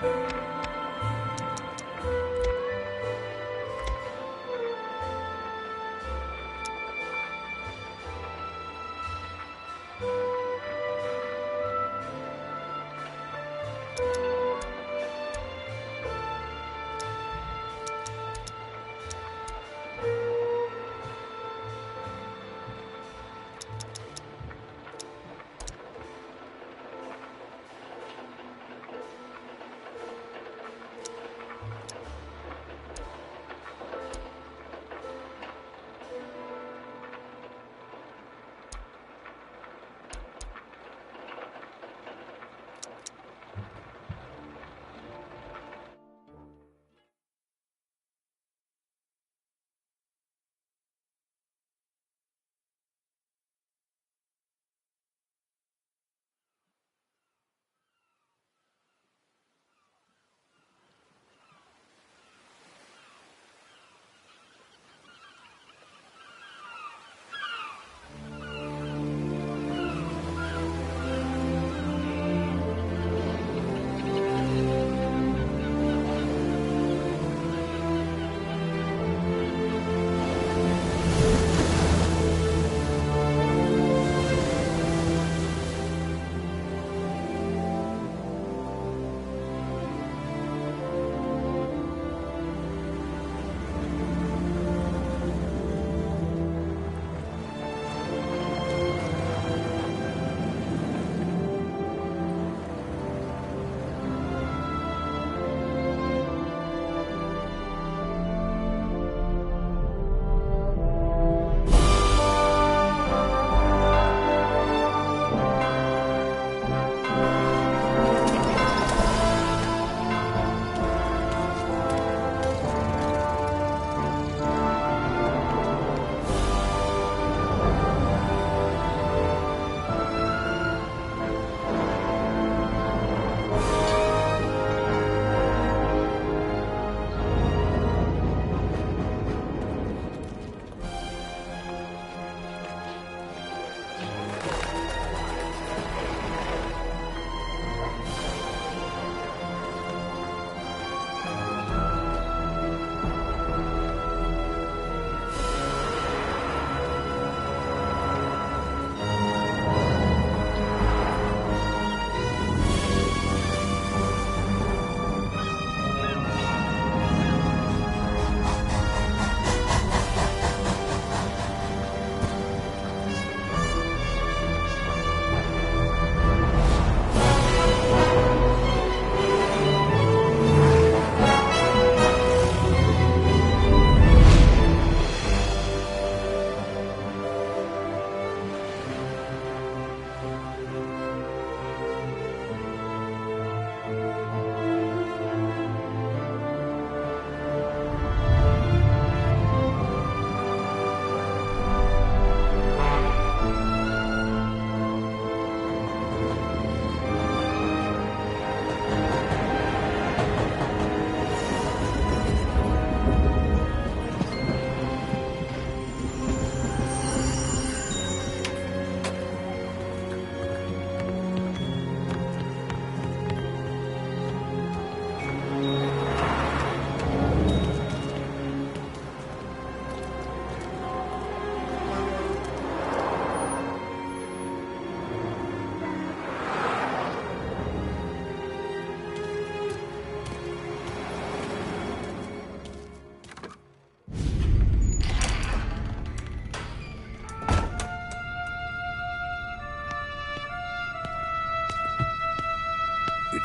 You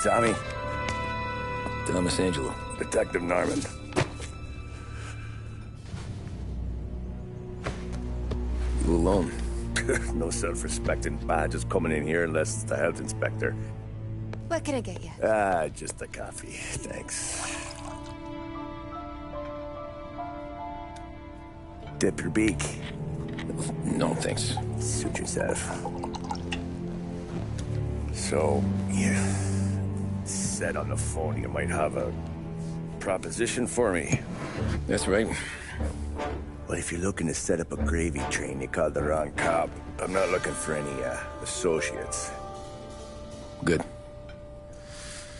Tommy? Thomas Angelo. Detective Norman. You alone? No self-respecting badges coming in here unless it's the health inspector. What can I get you? Just a coffee. Thanks. Dip your beak. No, thanks. Suit yourself. So, you said on the phone you might have a proposition for me. That's right. Well, if you're looking to set up a gravy train, you called the wrong cop. I'm not looking for any, associates. Good.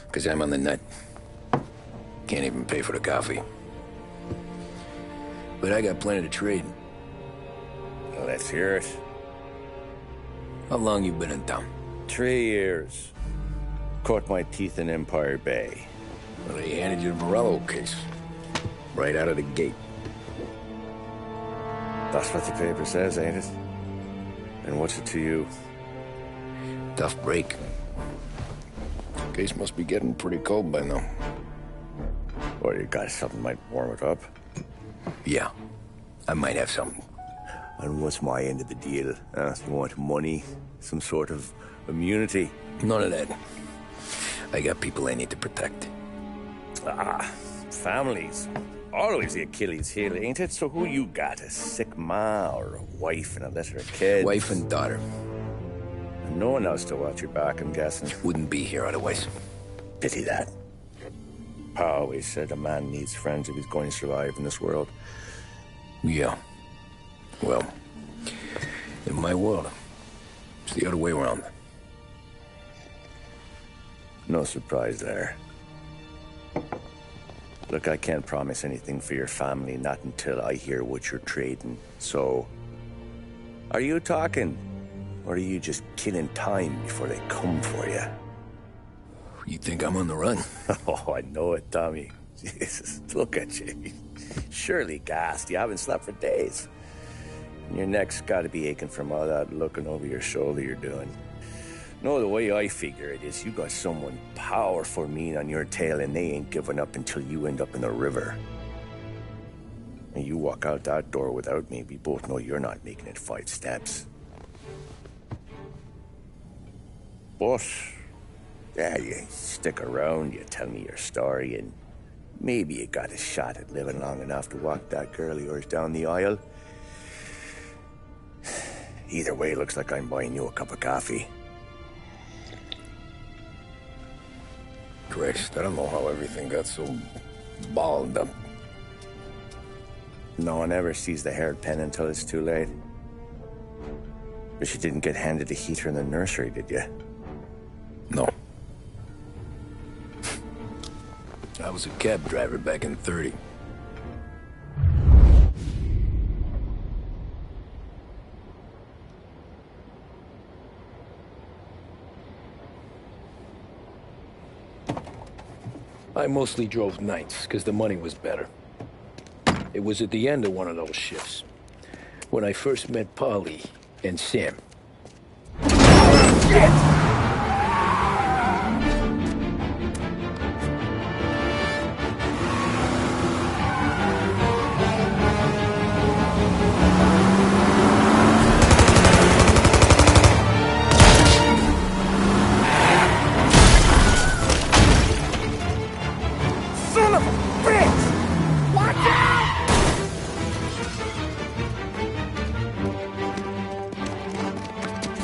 Because I'm on the nut. Can't even pay for the coffee. But I got plenty to trade. Well, let's hear it. How long you been in town? 3 years. Caught my teeth in Empire Bay. Well, they handed you the Morello case. Right out of the gate. That's what the paper says, ain't it? And what's it to you? Tough break. Case must be getting pretty cold by now. Or you got something might warm it up? Yeah, I might have something. And what's my end of the deal? You want money? Some sort of immunity? None of that. I got people I need to protect. Families. Always the Achilles heel, ain't it? So who you got? A sick ma or a wife and a litter of kids? Wife and daughter. And no one else to watch your back, I'm guessing. Wouldn't be here otherwise. Pity that. Pa always said a man needs friends if he's going to survive in this world. Yeah. Well, in my world, it's the other way around. No surprise there. Look, I can't promise anything for your family, not until I hear what you're trading. So, are you talking? Or are you just killing time before they come for you? You think I'm on the run? Oh, I know it, Tommy. Jesus, look at you. Surely gassed. You haven't slept for days. And your neck's got to be aching from all that looking over your shoulder you're doing. No, the way I figure it is you got someone powerful mean on your tail and they ain't giving up until you end up in the river. And you walk out that door without me, we both know you're not making it 5 steps. But, yeah, you stick around, you tell me your story, and maybe you got a shot at living long enough to walk that girl of yours down the aisle. Either way, looks like I'm buying you a cup of coffee. Christ, I don't know how everything got so balled up. No one ever sees the haired pen until it's too late. But you didn't get handed a heater in the nursery, did you? No. I was a cab driver back in 30. I mostly drove nights, because the money was better. It was at the end of one of those shifts, when I first met Polly and Sam. Shit!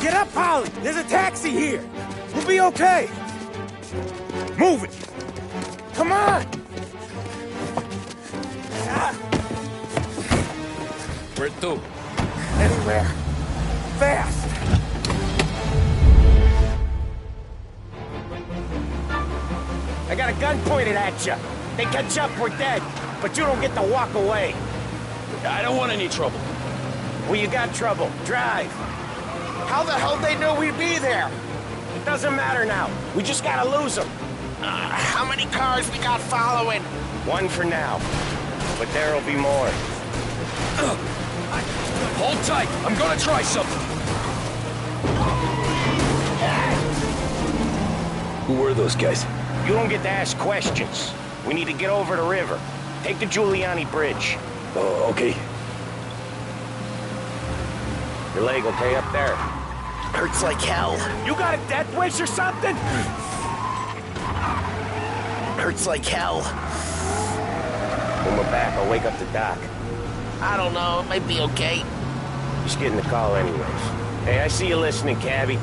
Get up, Polly! There's a taxi here! We'll be okay! Move it! Come on! Where to? Anywhere. Fast! I got a gun pointed at you. They catch up, we're dead. But you don't get to walk away. I don't want any trouble. Well, you got trouble. Drive. How the hell they knew we'd be there? It doesn't matter now. We just gotta lose them. How many cars we got following? 1 for now. But there'll be more. Hold tight. I'm gonna try something. Who were those guys? You don't get to ask questions. We need to get over the river. Take the Giuliani Bridge. Oh, okay. Your leg okay up there? Hurts like hell. You got a death wish or something? Hurts like hell. When we're back, I'll wake up the doc. I don't know, it might be okay. Just getting the call anyways. Hey, I see you listening, cabbie.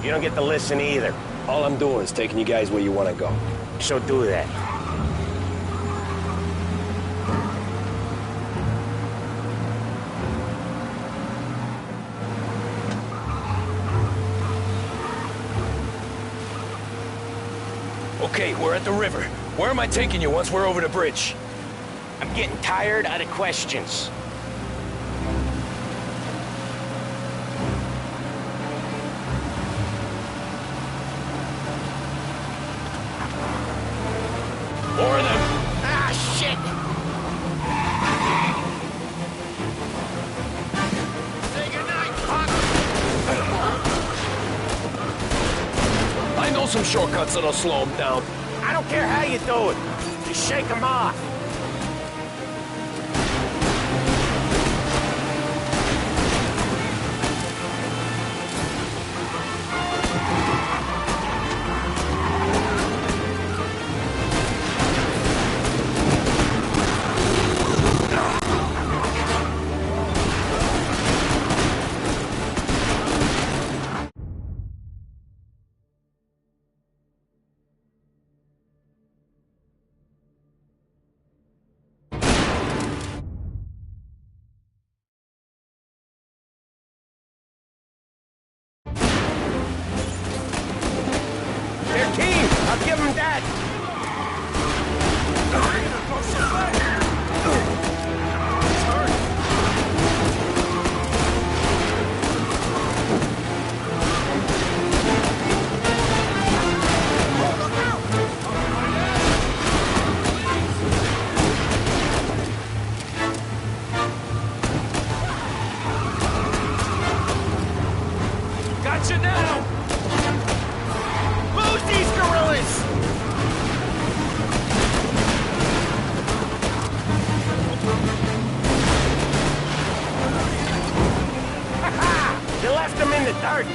You don't get to listen either. All I'm doing is taking you guys where you want to go. So do that. Okay, we're at the river. Where am I taking you once we're over the bridge? I'm getting tired of the questions. More of them! Ah, shit! Say goodnight, Pop! I know some shortcuts that'll slow them down. I don't care how you do it. Just shake them off. They're team. I'll give them that. Gotcha now! Lose these gorillas! Ha-ha! You left them in the dirt.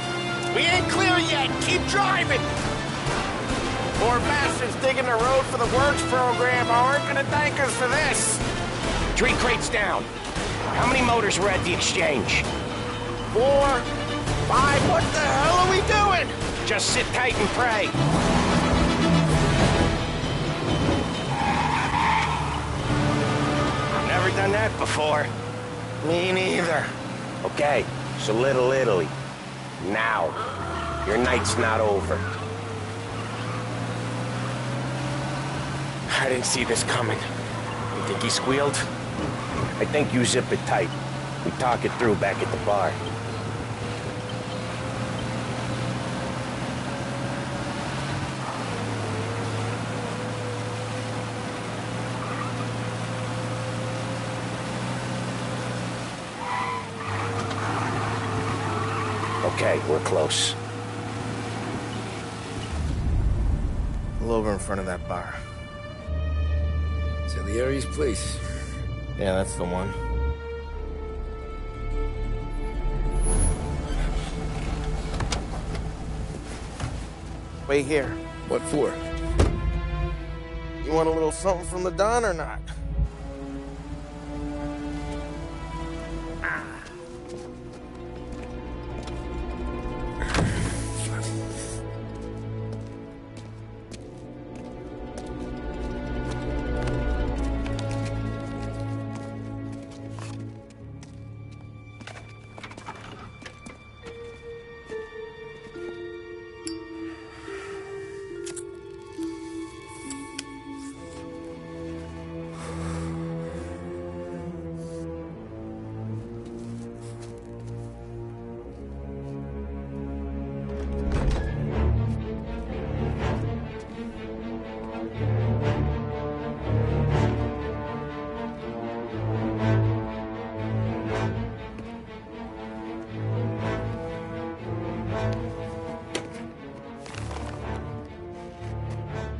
We ain't clear yet. Keep driving. Poor bastards digging the road for the works program aren't gonna thank us for this. 3 crates down. How many motors were at the exchange? 4, 5, what the hell are we doing? Just sit tight and pray. Never done that before. Me neither. Okay, so Little Italy. Now. Your night's not over. I didn't see this coming. You think he squealed? I think you zip it tight. We talk it through back at the bar. Okay, we're close. Pull over in front of that bar. Salieri's place. Yeah, that's the one. Wait here. What for? You want a little something from the Don or not?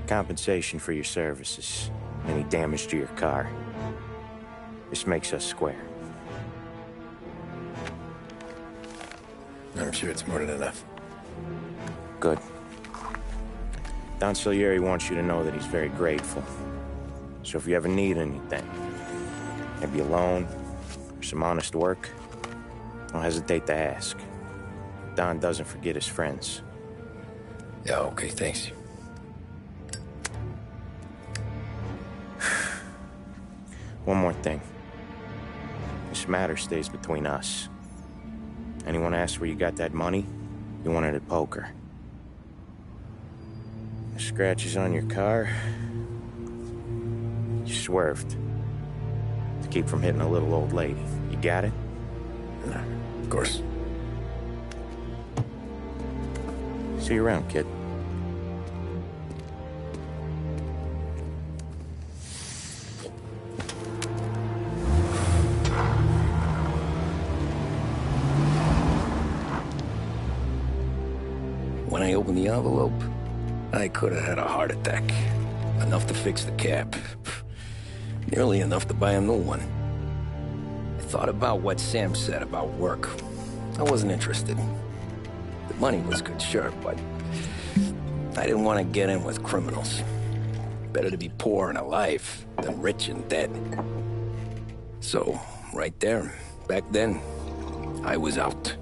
Compensation for your services. Any damage to your car. This makes us square. I'm sure it's more than enough. Good. Don Salieri wants you to know that he's very grateful. So if you ever need anything, maybe a loan or some honest work, don't hesitate to ask. Don doesn't forget his friends. Yeah, okay, thanks. One more thing. This matter stays between us. Anyone asks where you got that money, you won it at poker. Scratches on your car. You swerved. To keep from hitting a little old lady. You got it? Of course. See you around, kid. When I opened the envelope, I could have had a heart attack. Enough to fix the cab. Nearly enough to buy a new one. I thought about what Sam said about work. I wasn't interested. The money was good, sure, but I didn't want to get in with criminals. Better to be poor and alive than rich and dead. So, right there, back then, I was out.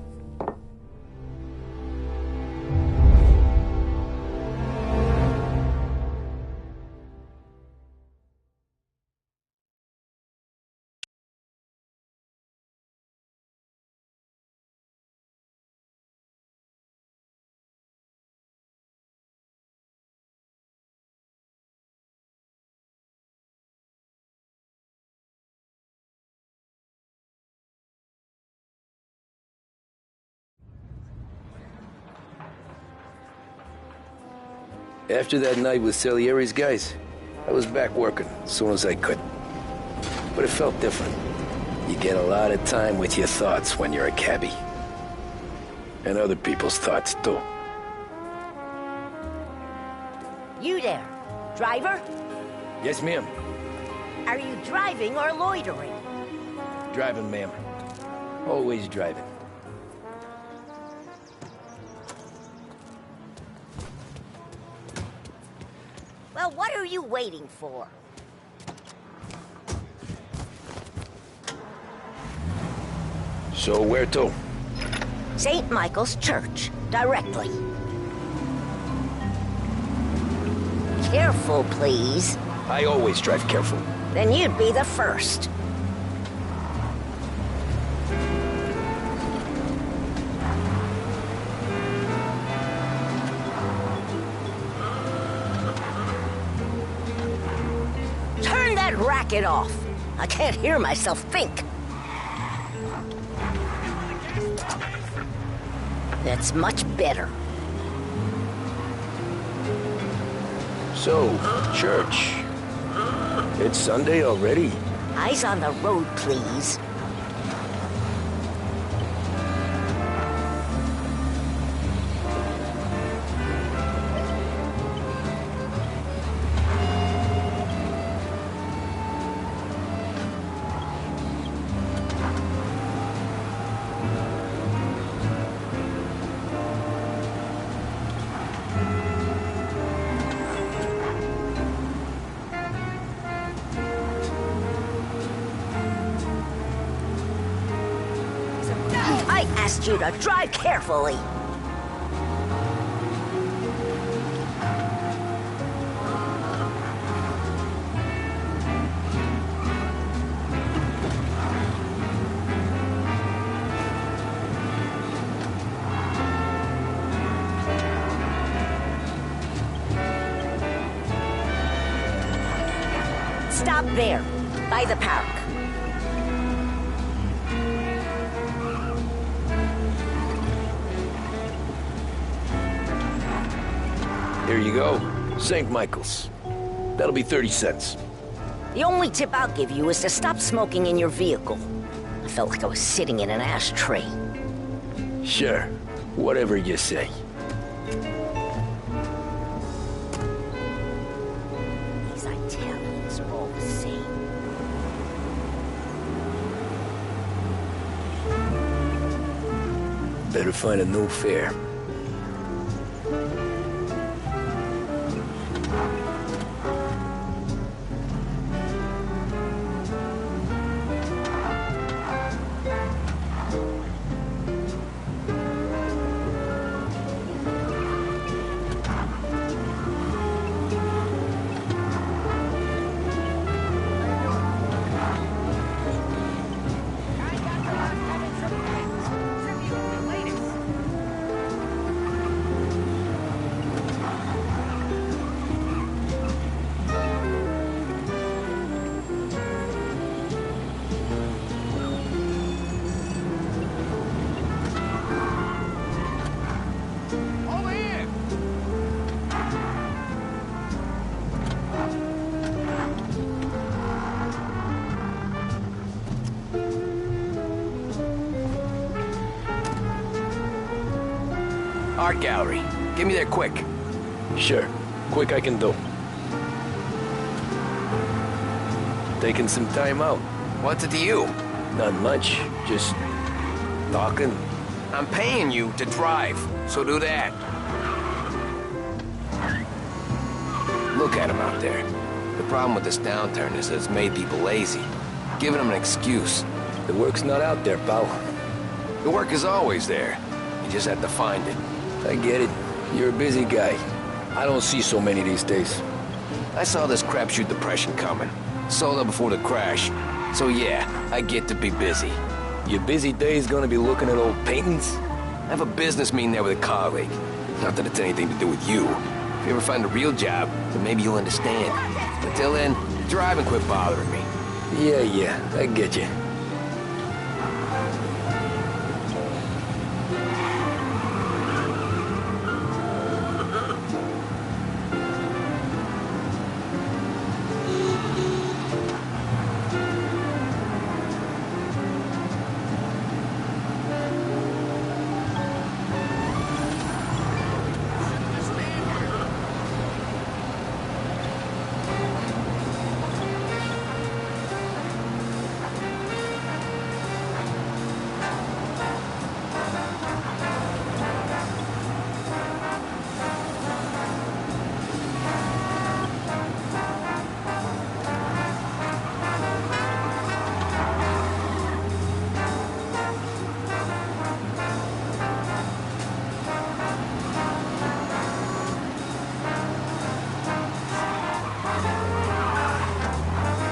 After that night with Salieri's guys, I was back working as soon as I could. But it felt different. You get a lot of time with your thoughts when you're a cabbie. And other people's thoughts, too. You there, driver? Yes, ma'am. Are you driving or loitering? Driving, ma'am. Always driving. Well, what are you waiting for? So where to? St. Michael's Church, directly. Careful, please. I always drive careful. Then you'd be the first. Turn that racket off. I can't hear myself think. That's much better. So, church. It's Sunday already? Eyes on the road, please. I asked you to drive carefully. Stop there, by the park. Here you go. St. Michael's. That'll be 30 cents. The only tip I'll give you is to stop smoking in your vehicle. I felt like I was sitting in an ashtray. Sure. Whatever you say. These Italians are all the same. Better find a new fare. Art gallery. Get me there quick. Sure. Quick I can do. Taking some time out. What's it to you? Not much. Just talking. I'm paying you to drive, so do that. Look at him out there. The problem with this downturn is that it's made people lazy. Giving them an excuse. The work's not out there, pal. The work is always there. You just have to find it. I get it. You're a busy guy. I don't see so many these days. I saw this crapshoot depression coming. Sold up before the crash. So yeah, I get to be busy. Your busy day's gonna be looking at old paintings? I have a business meeting there with a colleague. Not that it's anything to do with you. If you ever find a real job, then maybe you'll understand. Until then, drive and quit bothering me. Yeah, I get you.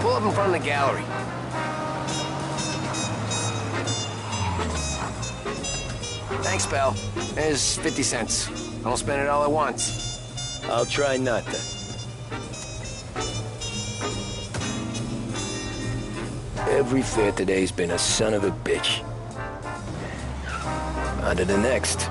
Pull up in front of the gallery. Thanks, pal. There's 50 cents. I don't spend it all at once. I'll try not to. Every fare today's been a son of a bitch. On to the next.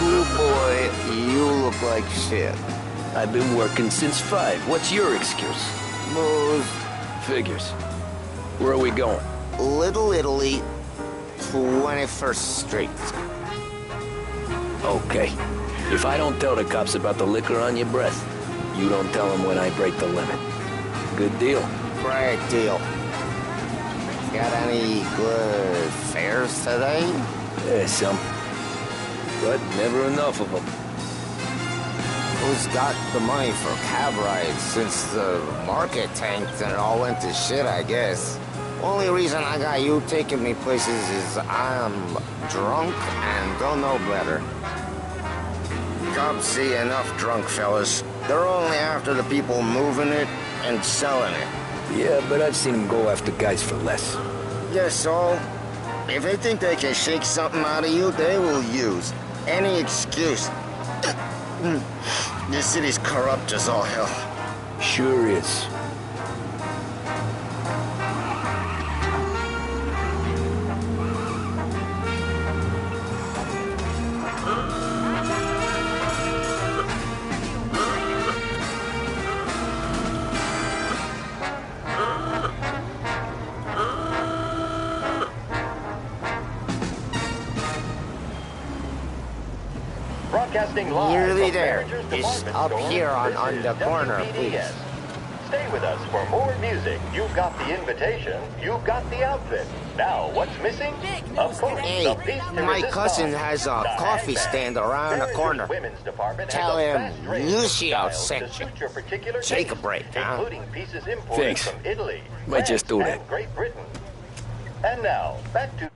Boy, you look like shit. I've been working since 5. What's your excuse? Booze. Figures. Where are we going? Little Italy, 21st Street. Okay. If I don't tell the cops about the liquor on your breath, you don't tell them when I break the limit. Good deal. Great deal. Got any good fares today? There's some. But never enough of them. Who's got the money for cab rides since the market tanked and it all went to shit, I guess? Only reason I got you taking me places is I'm drunk and don't know better. Cops see enough drunk fellas. They're only after the people moving it and selling it. Yeah, but I've seen them go after guys for less. Yes, so if they think they can shake something out of you, they will use any excuse. This city's corrupt as all hell. Sure is. Broadcasting live Nearly from there. Manager's It's Department up Store. here on This is the corner, WPDS. please. Stay with us for more music. You've got the invitation. You've got the outfit. Now, what's missing? Of course, Hey, the piece de my cousin resistance. has a The coffee handbag. stand around the Manager's corner. Women's Department Tell has a him vast range of Lucio styles sent to you. suit your particular Take a taste, break, huh? including pieces imported Thanks. from Italy, Might just France, do that. and Great Britain. And now, back to...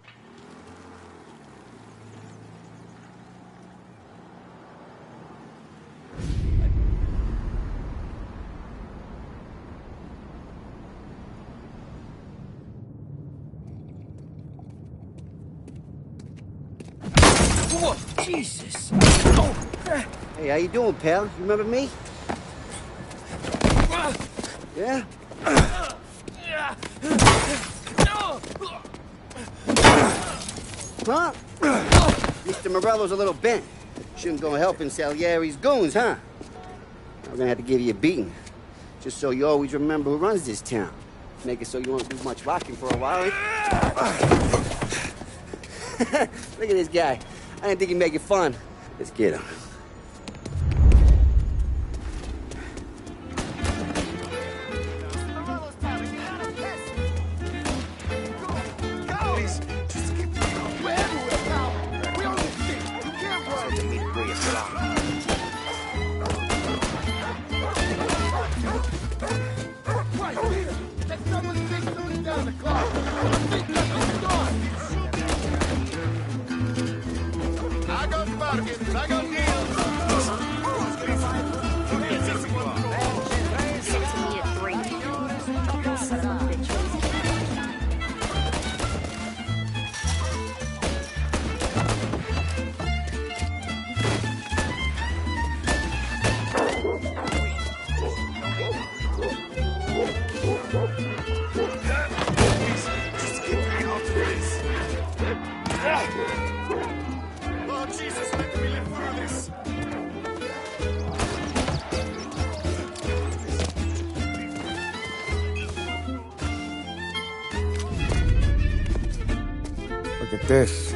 Whoa, Jesus! Hey, how you doing, pal? You remember me? Yeah? Huh? Mr. Morello's a little bent. Shouldn't go helping Salieri's goons, huh? I'm gonna have to give you a beating. Just so you always remember who runs this town. Make it so you won't do much rocking for a while. Look at this guy. I didn't think he'd make it fun. Let's get him. Look at this.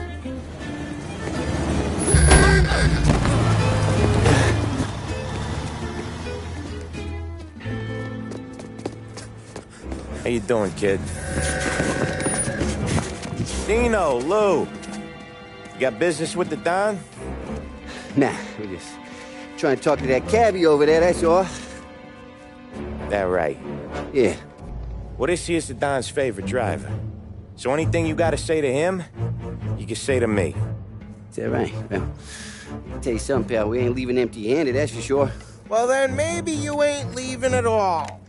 How you doing, kid? Dino, Lou. You got business with the Don? Nah, we're just trying to talk to that cabbie over there, that's all. That right. Yeah. Well, this here's the Don's favorite driver. So anything you gotta say to him, you can say to me. Is that right? Well, I'll tell you something, pal. We ain't leaving empty-handed, that's for sure. Well, then maybe you ain't leaving at all.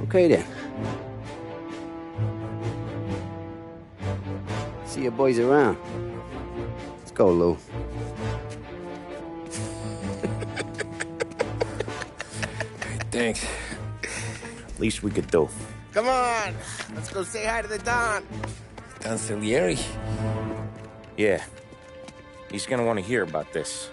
Okay, then. See your boys around. Let's go, Lou. Thanks. Least we could do. Come on, let's go say hi to the Don. Don Salieri? Yeah. He's gonna want to hear about this.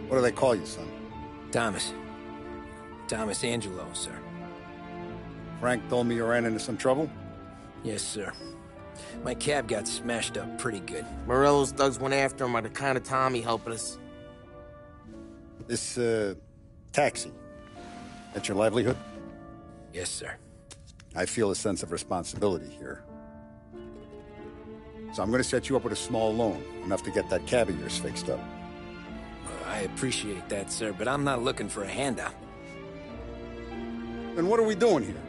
What do they call you, son? Thomas. Thomas Angelo, sir. Frank told me you ran into some trouble? Yes, sir. My cab got smashed up pretty good. Morello's thugs went after him by the kind of Tommy helping us. This, taxi. That's your livelihood? Yes, sir. I feel a sense of responsibility here. So I'm gonna set you up with a small loan, enough to get that cab of yours fixed up. I appreciate that, sir, but I'm not looking for a handout. Then what are we doing here?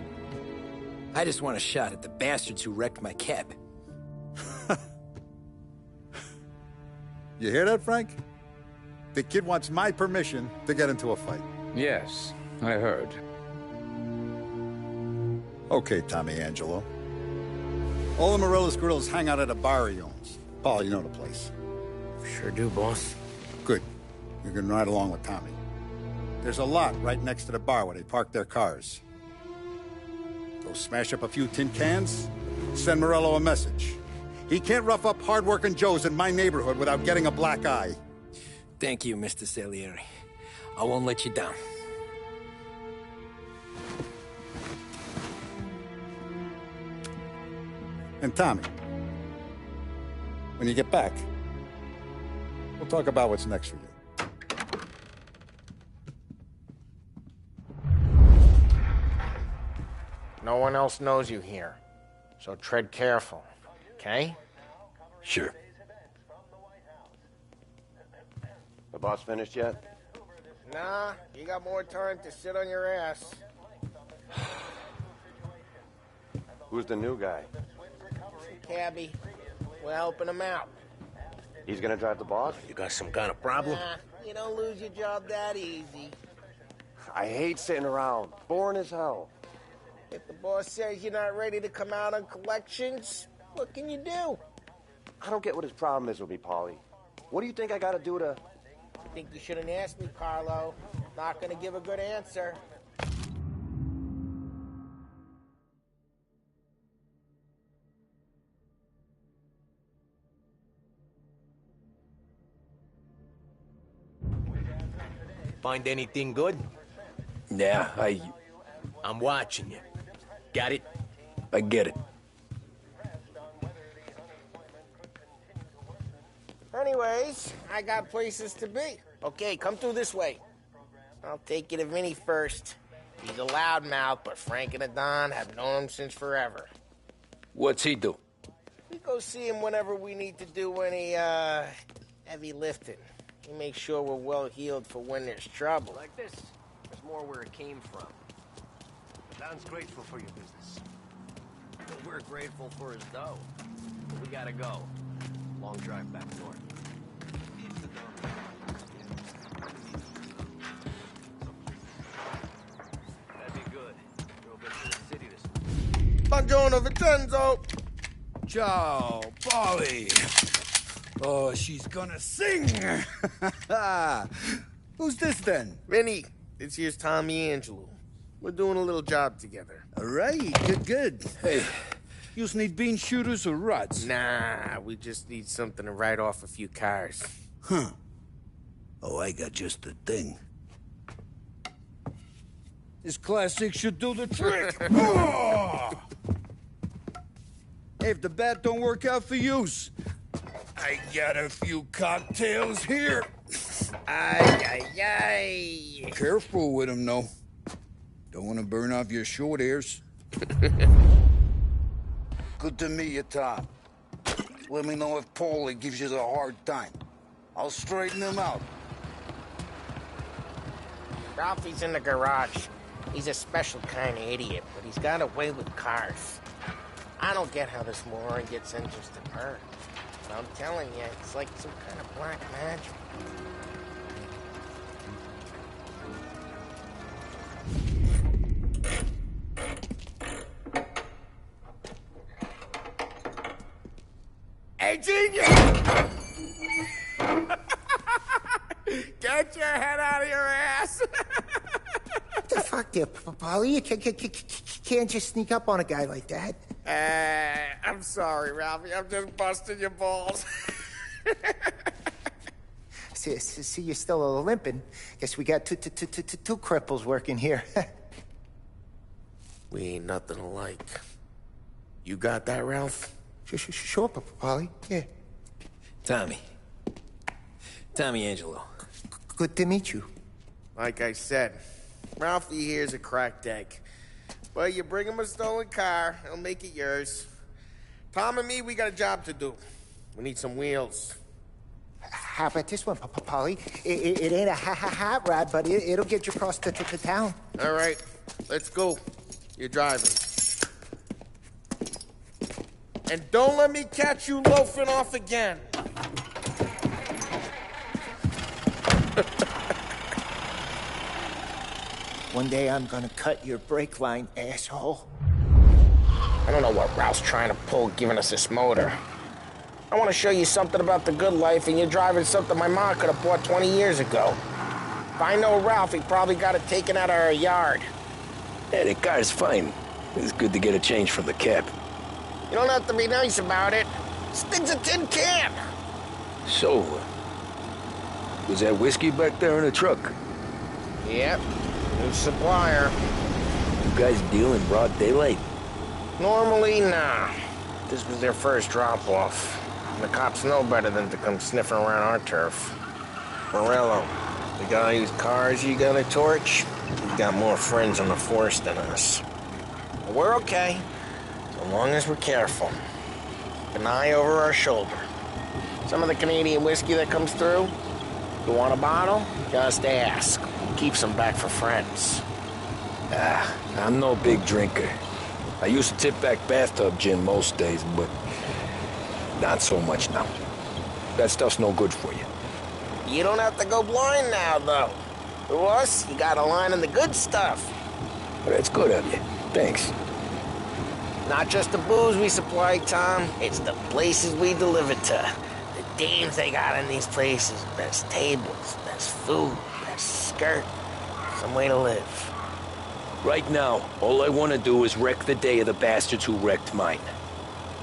I just want a shot at the bastards who wrecked my cab. You hear that, Frank? The kid wants my permission to get into a fight. Yes, I heard. Okay, Tommy Angelo. All the Morello's girls hang out at a bar he owns. Paul, you know the place. Sure do, boss. Good. You can ride along with Tommy. There's a lot right next to the bar where they park their cars. Go smash up a few tin cans, send Morello a message. He can't rough up hard-working Joes in my neighborhood without getting a black eye. Thank you, Mr. Salieri. I won't let you down. And Tommy, when you get back, we'll talk about what's next for you. No one else knows you here. So tread careful, okay? Sure. The boss finished yet? Nah, you got more time to sit on your ass. Who's the new guy? Cabby, we're helping him out. He's gonna drive the boss? You got some kind of problem? Nah, you don't lose your job that easy. I hate sitting around. Boring as hell. If the boss says you're not ready to come out on collections, what can you do? I don't get what his problem is with me, Paulie. What do you think I gotta do to... I think you shouldn't ask me, Carlo. Not gonna give a good answer. Find anything good? Yeah, I'm watching you. Got it? I get it. Anyways, I got places to be. Okay, come through this way. I'll take you to Vinny first. He's a loudmouth, but Frank and the Don have known him since forever. What's he do? We go see him whenever we need to do any, heavy lifting. He makes sure we're well healed for when there's trouble. Like this. There's more where it came from. Don's grateful for your business. But we're grateful for his dough. But we gotta go. Long drive back north. That'd be good. Drove into the city this Buongiorno, Vincenzo! Ciao, Polly. Oh, she's gonna sing. Who's this then? Vinny, this here's Tommy Angelo. We're doing a little job together. All right, good. Hey, you just need bean shooters or rods? Nah, we just need something to write off a few cars. Huh. Oh, I got just the thing. This classic should do the trick. Oh! Hey, if the bat don't work out for yous, I got a few cocktails here. Ay. Careful with them, though. Don't want to burn off your short hairs. Good to meet you, Tom. Let me know if Paulie gives you a hard time. I'll straighten him out. Ralphie's in the garage. He's a special kind of idiot, but he's got a way with cars. I don't get how this moron gets engines to burn. But I'm telling you, it's like some kind of black magic. Hey, genius! Get your head out of your ass! What the fuck there, Paulie? You can't just sneak up on a guy like that. I'm sorry, Ralphie. I'm just busting your balls. See, you're still limping. Guess we got two cripples working here. We ain't nothing alike. You got that, Ralph? Sure, Paulie. Yeah. Tommy Angelo. Good to meet you. Like I said, Ralphie here's a cracked egg. But you bring him a stolen car, he'll make it yours. Tom and me, we got a job to do. We need some wheels. How about this one, Paulie? It ain't a hot rod, but it'll get you across to town. All right, let's go. You're driving. And don't let me catch you loafing off again. One day I'm gonna cut your brake line, asshole. I don't know what Ralph's trying to pull giving us this motor. I want to show you something about the good life, and you're driving something my mom could have bought 20 years ago. If I know Ralph, he probably got it taken out of our yard. Yeah, the car's fine. It's good to get a change from the cab. You don't have to be nice about it. This thing's a tin can. So, was that whiskey back there in the truck? Yep, new supplier. You guys deal in broad daylight? Normally, nah. This was their first drop-off. The cops know better than to come sniffing around our turf. Morello, the guy whose cars you got a torch, he's got more friends on the force than us. We're okay, so long as we're careful. An eye over our shoulder. Some of the Canadian whiskey that comes through, you want a bottle? Just ask. Keep some back for friends. I'm no big drinker. I used to tip back bathtub gin most days, but not so much now. That stuff's no good for you. You don't have to go blind now, though. To us, you got a line on the good stuff. That's good of you. Thanks. Not just the booze we supply, Tom. It's the places we deliver to. The dames they got in these places. Best tables, best food, best skirt. Some way to live. Right now, all I want to do is wreck the day of the bastards who wrecked mine.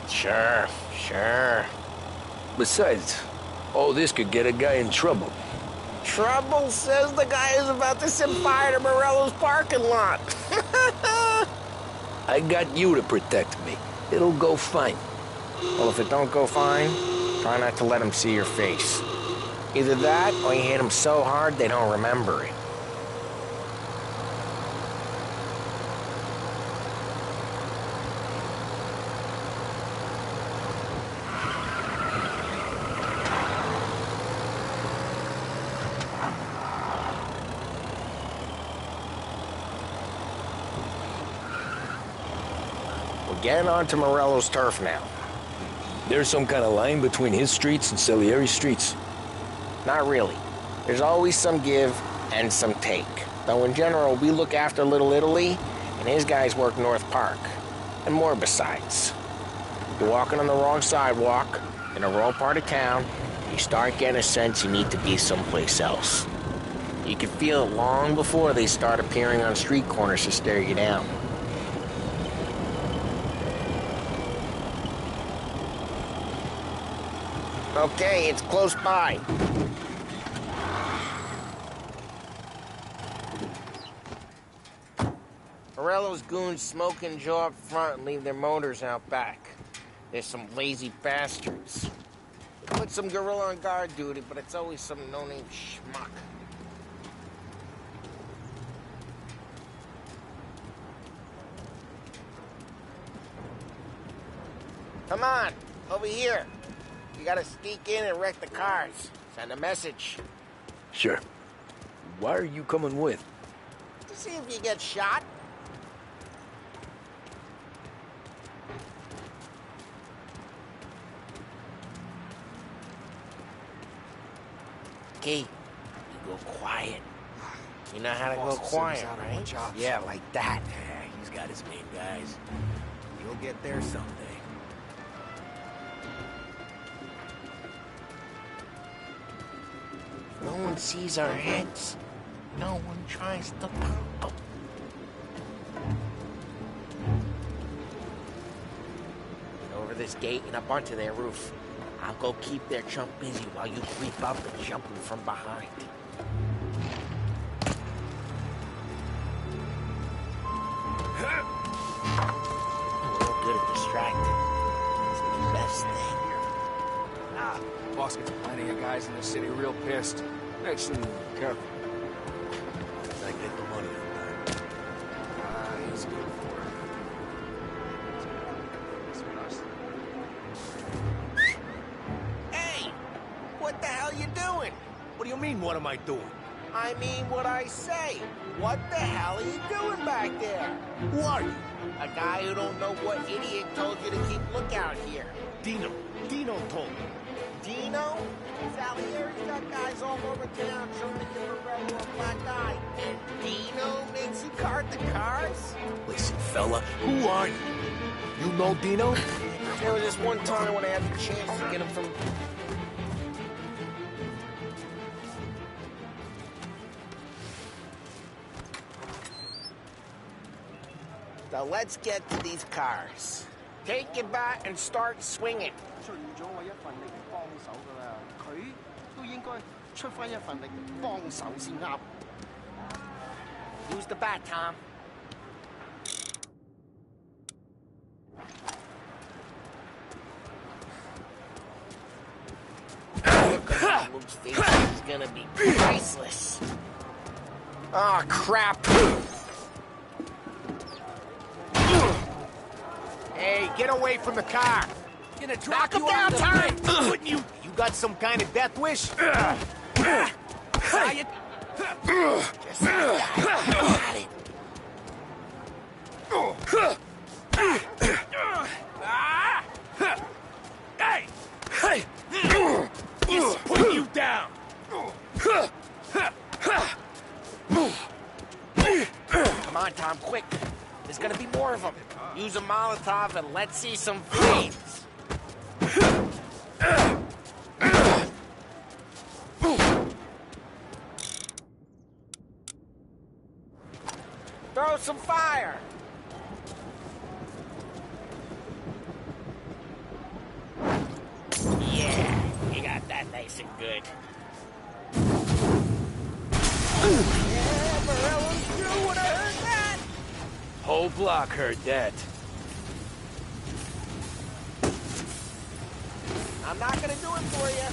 Sure. Besides, all this could get a guy in trouble. Trouble says the guy is about to set fire to Morello's parking lot. I got you to protect me. It'll go fine. Well, if it don't go fine, try not to let them see your face. Either that, or you hit them so hard they don't remember it. Getting onto Morello's turf now. There's some kind of line between his streets and Salieri's streets? Not really. There's always some give and some take. Though in general, we look after Little Italy, and his guys work North Park. And more besides. You're walking on the wrong sidewalk, in the wrong part of town, you start getting a sense you need to be someplace else. You can feel it long before they start appearing on street corners to stare you down. Okay, it's close by. Morello's goons smoke and jaw up front and leave their motors out back. There's some lazy bastards. They put some gorilla on guard duty, but it's always some no-name schmuck. Come on, over here. You gotta sneak in and wreck the cars. Send a message. Sure. Why are you coming with? To see if you get shot. Key, you go quiet. You know how to go quiet, right? Yeah, like that. Yeah, he's got his main guys. You'll get there someday. No one sees our heads. No one tries to pop them. Over this gate and up onto their roof. I'll go keep their chump busy while you creep up and jump him from behind. We're real good at distracting. It's the best thing. Boss gets plenty of guys in the city real pissed. Makes them careful. I get the money on that. He's good for it. Hey! What the hell you doing? What do you mean, what am I doing? I mean what I say. What the hell are you doing back there? Who are you? A guy who don't know what idiot told you to keep lookout here. Dino. Dino told me. Dino? Salieri's got guys all over town trying to give Morello a black eye. And Dino makes you cart the cars? Listen, fella, who are you? You know Dino? There was this one time when I had the chance to get him from... So let's get to these cars. Take your bat and start swinging. Use the bat, Tom. Look at Luke's face. It's gonna be priceless. Oh, crap. get away from the car. Gonna Knock drop him you down, on the Tom! face. Wouldn't you? You got some kind of death wish? Try it. Just like that. Got it. Hey! Hey! He's putting you down! Come on, Tom, quick. There's gonna be more of them. Use a Molotov and let's see some flames. Throw some fire! Yeah, you got that nice and good. Yeah, Morello's through when I heard that! Whole block heard that. I'm not gonna do it for you.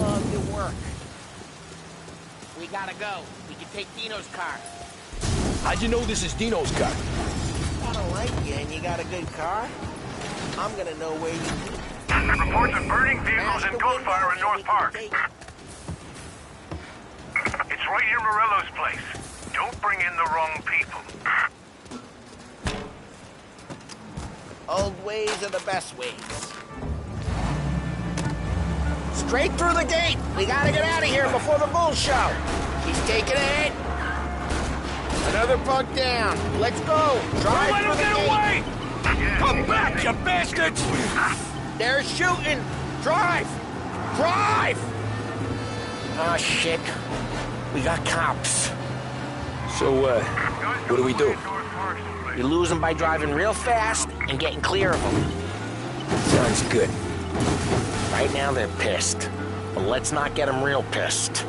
Love your work. We gotta go. We can take Dino's car. How'd you know this is Dino's car? I don't like you and you got a good car. I'm gonna know where you live. Reports of burning vehicles and gunfire in North Park. It's right near Morello's place. Don't bring in the wrong people. Old ways are the best ways. Straight through the gate! We gotta get out of here before the bull show! He's taking a hit! Another bug down! Let's go! Drive Let him through the get gate! away! Come back, you bastards! They're shooting! Drive! Drive! Oh, shit. We got cops. So, what do we do? You lose them by driving real fast and getting clear of them. Sounds good. Right now they're pissed. But let's not get them real pissed.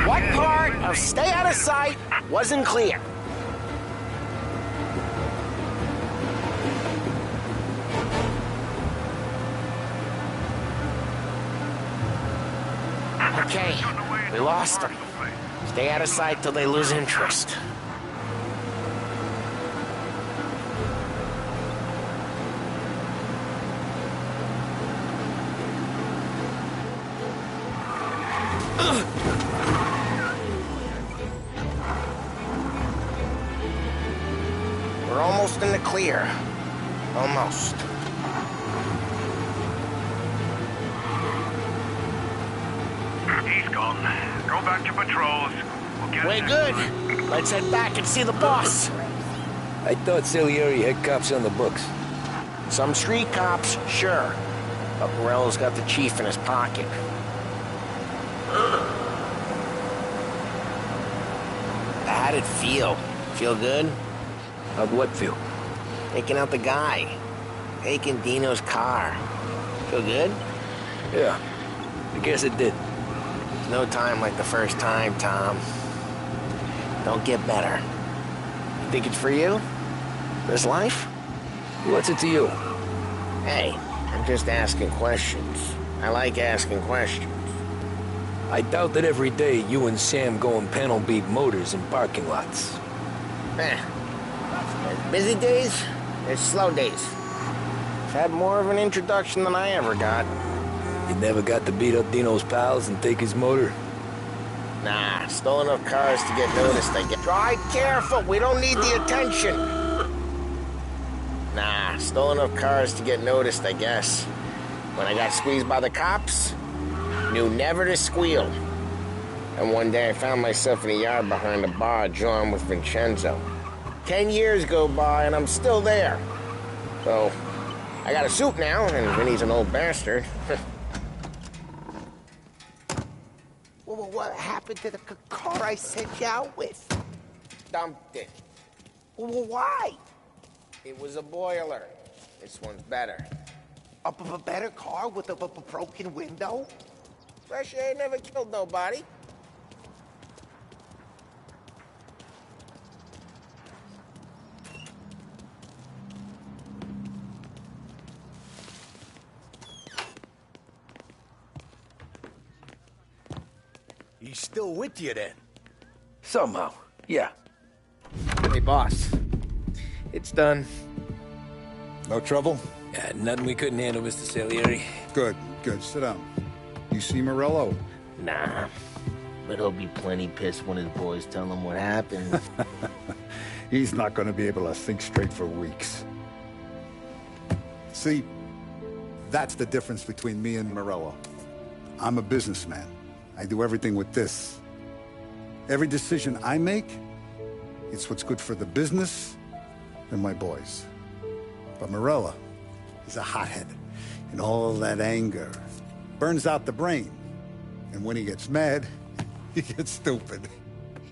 What part of stay out of sight wasn't clear? Okay, we lost them. Stay out of sight till they lose interest. We're almost in the clear. Almost. He's gone. Go back to patrols. We'll get Way good. Let's head back and see the boss. I thought Salieri had cops on the books. Some street cops, sure. But Morello's got the chief in his pocket. How'd it feel? Feel good? How'd what feel? Taking out the guy. Taking Dino's car. Feel good? Yeah, I guess it did. No time like the first time, Tom. Don't get better. You think it's for you? This life? What's it to you? Hey, I'm just asking questions. I like asking questions. I doubt that every day you and Sam go and panel beat motors in parking lots. There's busy days, there's slow days. I've had more of an introduction than I ever got. You never got to beat up Dino's pals and take his motor? Nah, stole enough cars to get noticed, I guess. Drive careful, we don't need the attention. Nah, stole enough cars to get noticed, I guess. When I got squeezed by the cops, knew never to squeal. And one day I found myself in a yard behind a bar drawn with Vincenzo. 10 years go by and I'm still there. So, I got a suit now, and Vinny's an old bastard. Well, what happened to the car I sent you out with? Dumped it. Well, why? It was a boiler. This one's better. A better car with a broken window? Fresh air never killed nobody. he's still with you then. Somehow, yeah. Hey, boss. It's done. No trouble? Yeah, nothing we couldn't handle, Mr. Salieri. Good, good. Sit down. You see Morello? Nah. But he'll be plenty pissed when his boys tell him what happened. He's not going to be able to think straight for weeks. See, that's the difference between me and Morello. I'm a businessman. I do everything with this. Every decision I make, it's what's good for the business and my boys. But Morello is a hothead, and all that anger burns out the brain. And when he gets mad, he gets stupid.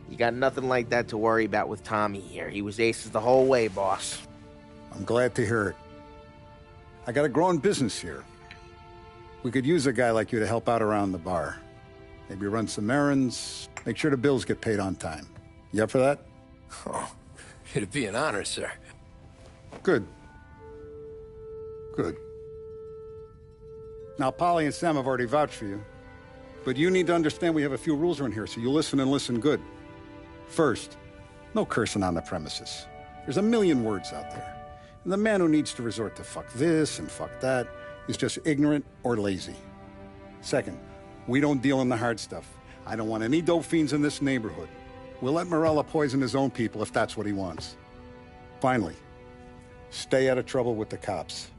You got nothing like that to worry about with Tommy here. He was aces the whole way, boss. I'm glad to hear it. I got a growing business here. We could use a guy like you to help out around the bar. Maybe run some errands, make sure the bills get paid on time. You up for that? Oh, it'd be an honor, sir. Good. Good. Now, Polly and Sam have already vouched for you. But you need to understand we have a few rules around here, so you listen and listen good. First, no cursing on the premises. There's a million words out there. And the man who needs to resort to fuck this and fuck that is just ignorant or lazy. Second, we don't deal in the hard stuff. I don't want any dope fiends in this neighborhood. We'll let Morello poison his own people if that's what he wants. Finally, stay out of trouble with the cops.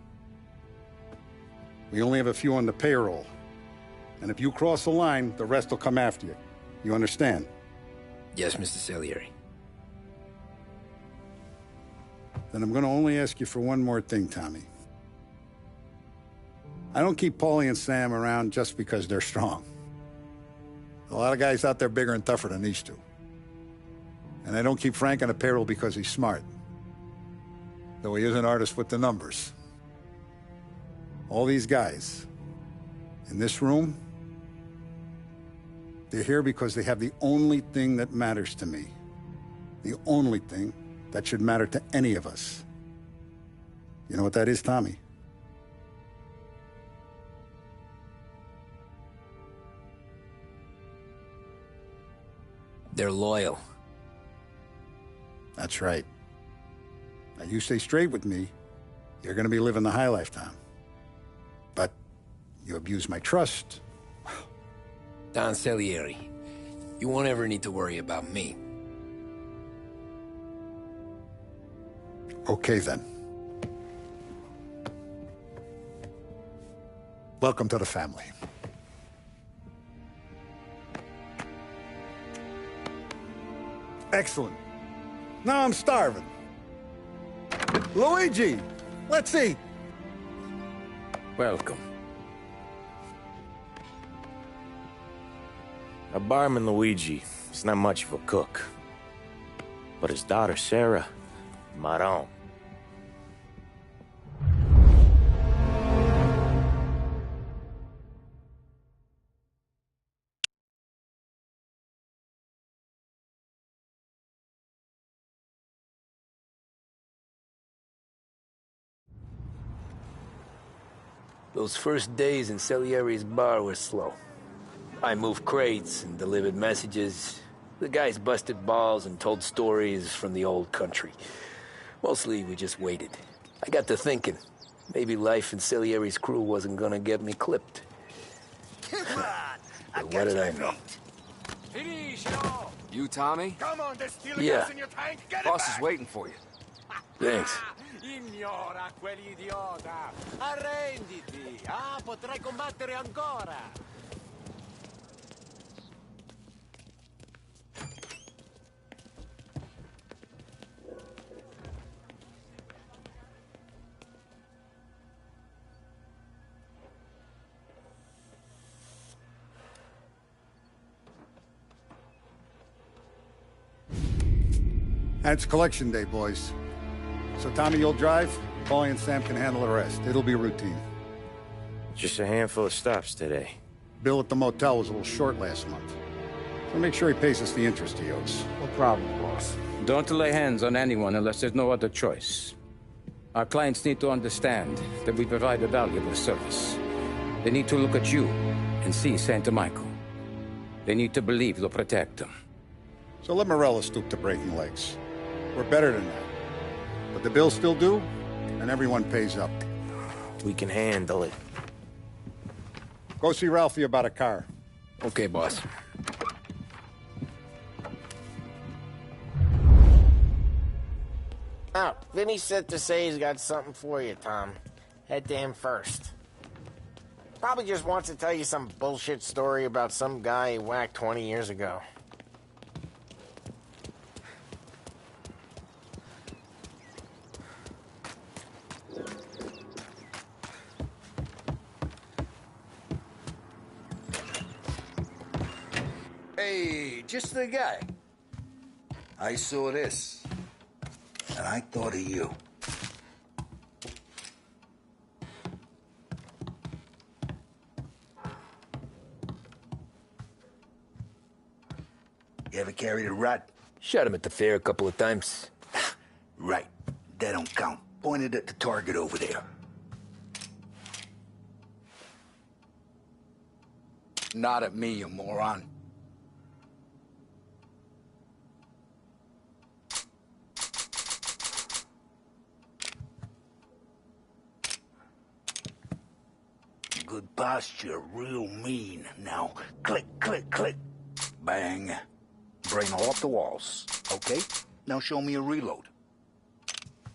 We only have a few on the payroll. And if you cross the line, the rest will come after you. You understand? Yes, Mr. Salieri. Then I'm going to only ask you for one more thing, Tommy. I don't keep Paulie and Sam around just because they're strong. A lot of guys out there bigger and tougher than these two. And I don't keep Frank on a payroll because he's smart. Though he is an artist with the numbers. All these guys in this room, they're here because they have the only thing that matters to me. The only thing that should matter to any of us. You know what that is, Tommy? They're loyal. That's right. Now, you stay straight with me, you're gonna be living the high life, Tom. But you abuse my trust. Don Salieri, you won't ever need to worry about me. Okay, then. Welcome to the family. Excellent. Now I'm starving. Luigi, let's eat. Welcome. A barman Luigi is not much of a cook. But his daughter Sarah, Maron. Those first days in Salieri's bar were slow. I moved crates and delivered messages. The guys busted balls and told stories from the old country. Mostly, we just waited. I got to thinking, maybe life in Salieri's crew wasn't gonna get me clipped. But what did I know? You, Tommy? Come on, there's still Yeah. gas in your tank. Get Boss it is back. waiting for you. Thanks. Ignora quell'idiota. Arrenditi. Potrai combattere ancora. And it's collection day, boys. So Tommy, you'll drive. Paulie and Sam can handle the rest. It'll be routine. Just a handful of stops today. Bill at the motel was a little short last month. So make sure he pays us the interest he owes. No problem, boss. Don't lay hands on anyone unless there's no other choice. Our clients need to understand that we provide a valuable service. They need to look at you and see Santa Michael. They need to believe they'll protect them. So let Morello stoop to breaking legs. We're better than that. But the bill's still due, and everyone pays up. We can handle it. Go see Ralphie about a car. Okay, boss. Oh, Vinny said to say he's got something for you, Tom. Head to him first. Probably just wants to tell you some bullshit story about some guy he whacked 20 years ago. Hey, just the guy. I saw this, and I thought of you. You ever carried a rat? Shot him at the fair a couple of times. Right. That don't count. Pointed at the target over there. Not at me, you moron. Good posture, real mean. Now, click, click, click. Bang. Brain all up the walls. Okay? Now show me a reload.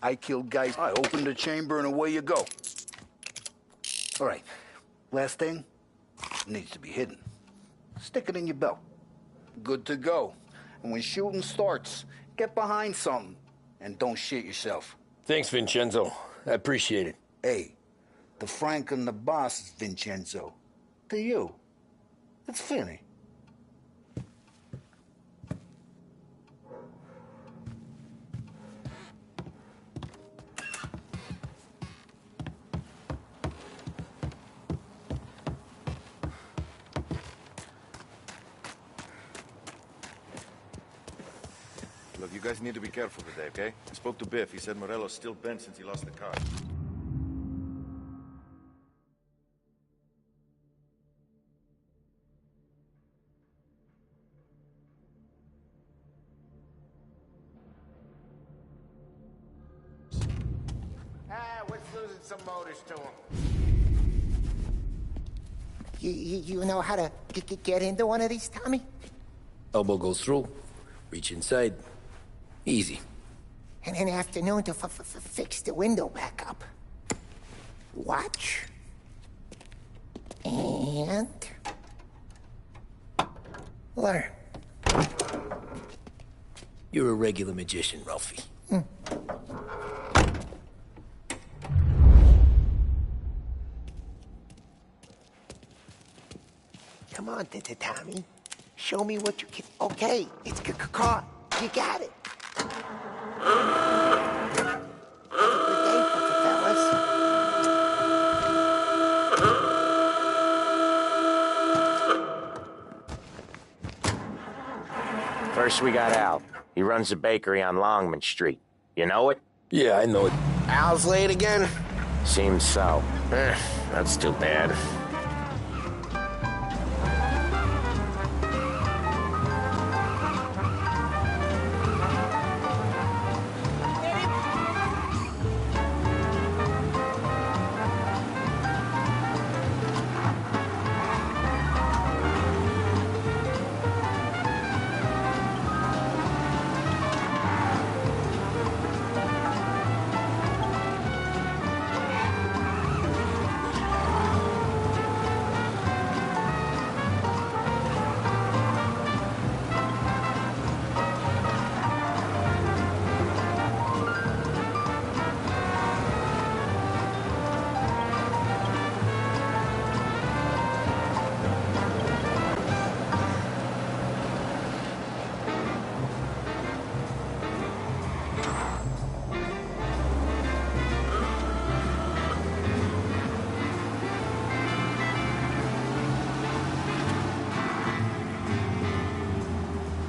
I killed guys. I opened the chamber and away you go. All right. Last thing. Needs to be hidden. Stick it in your belt. Good to go. And when shooting starts, get behind something. And don't shit yourself. Thanks, Vincenzo. I appreciate it. Hey, the Frank and the boss is Vincenzo. To you, it's Vinny. Look, you guys need to be careful today, okay? I spoke to Biff. He said Morello's still bent since he lost the car. What's losing some motors to him? You know how to get into one of these, Tommy? Elbow goes through. Reach inside. Easy. And an afternoon to fix the window back up. Watch. And... learn. You're a regular magician, Ralphie. Come on, Tommy. Show me what you can... Okay, it's caught. You got it. Have a good day, fellas. First we got Al. He runs a bakery on Longman Street. You know it? Yeah, I know it. Al's late again? Seems so. That's too bad.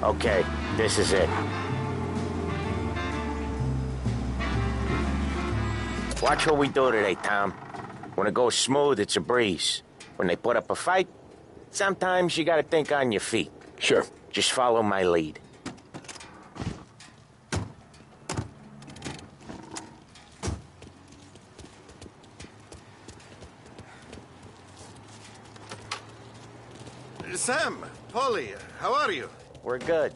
Okay, this is it. Watch what we do today, Tom. When it goes smooth, it's a breeze. When they put up a fight, Sometimes you gotta think on your feet. Sure. Just follow my lead. Sam, Polly, how are you? We're good.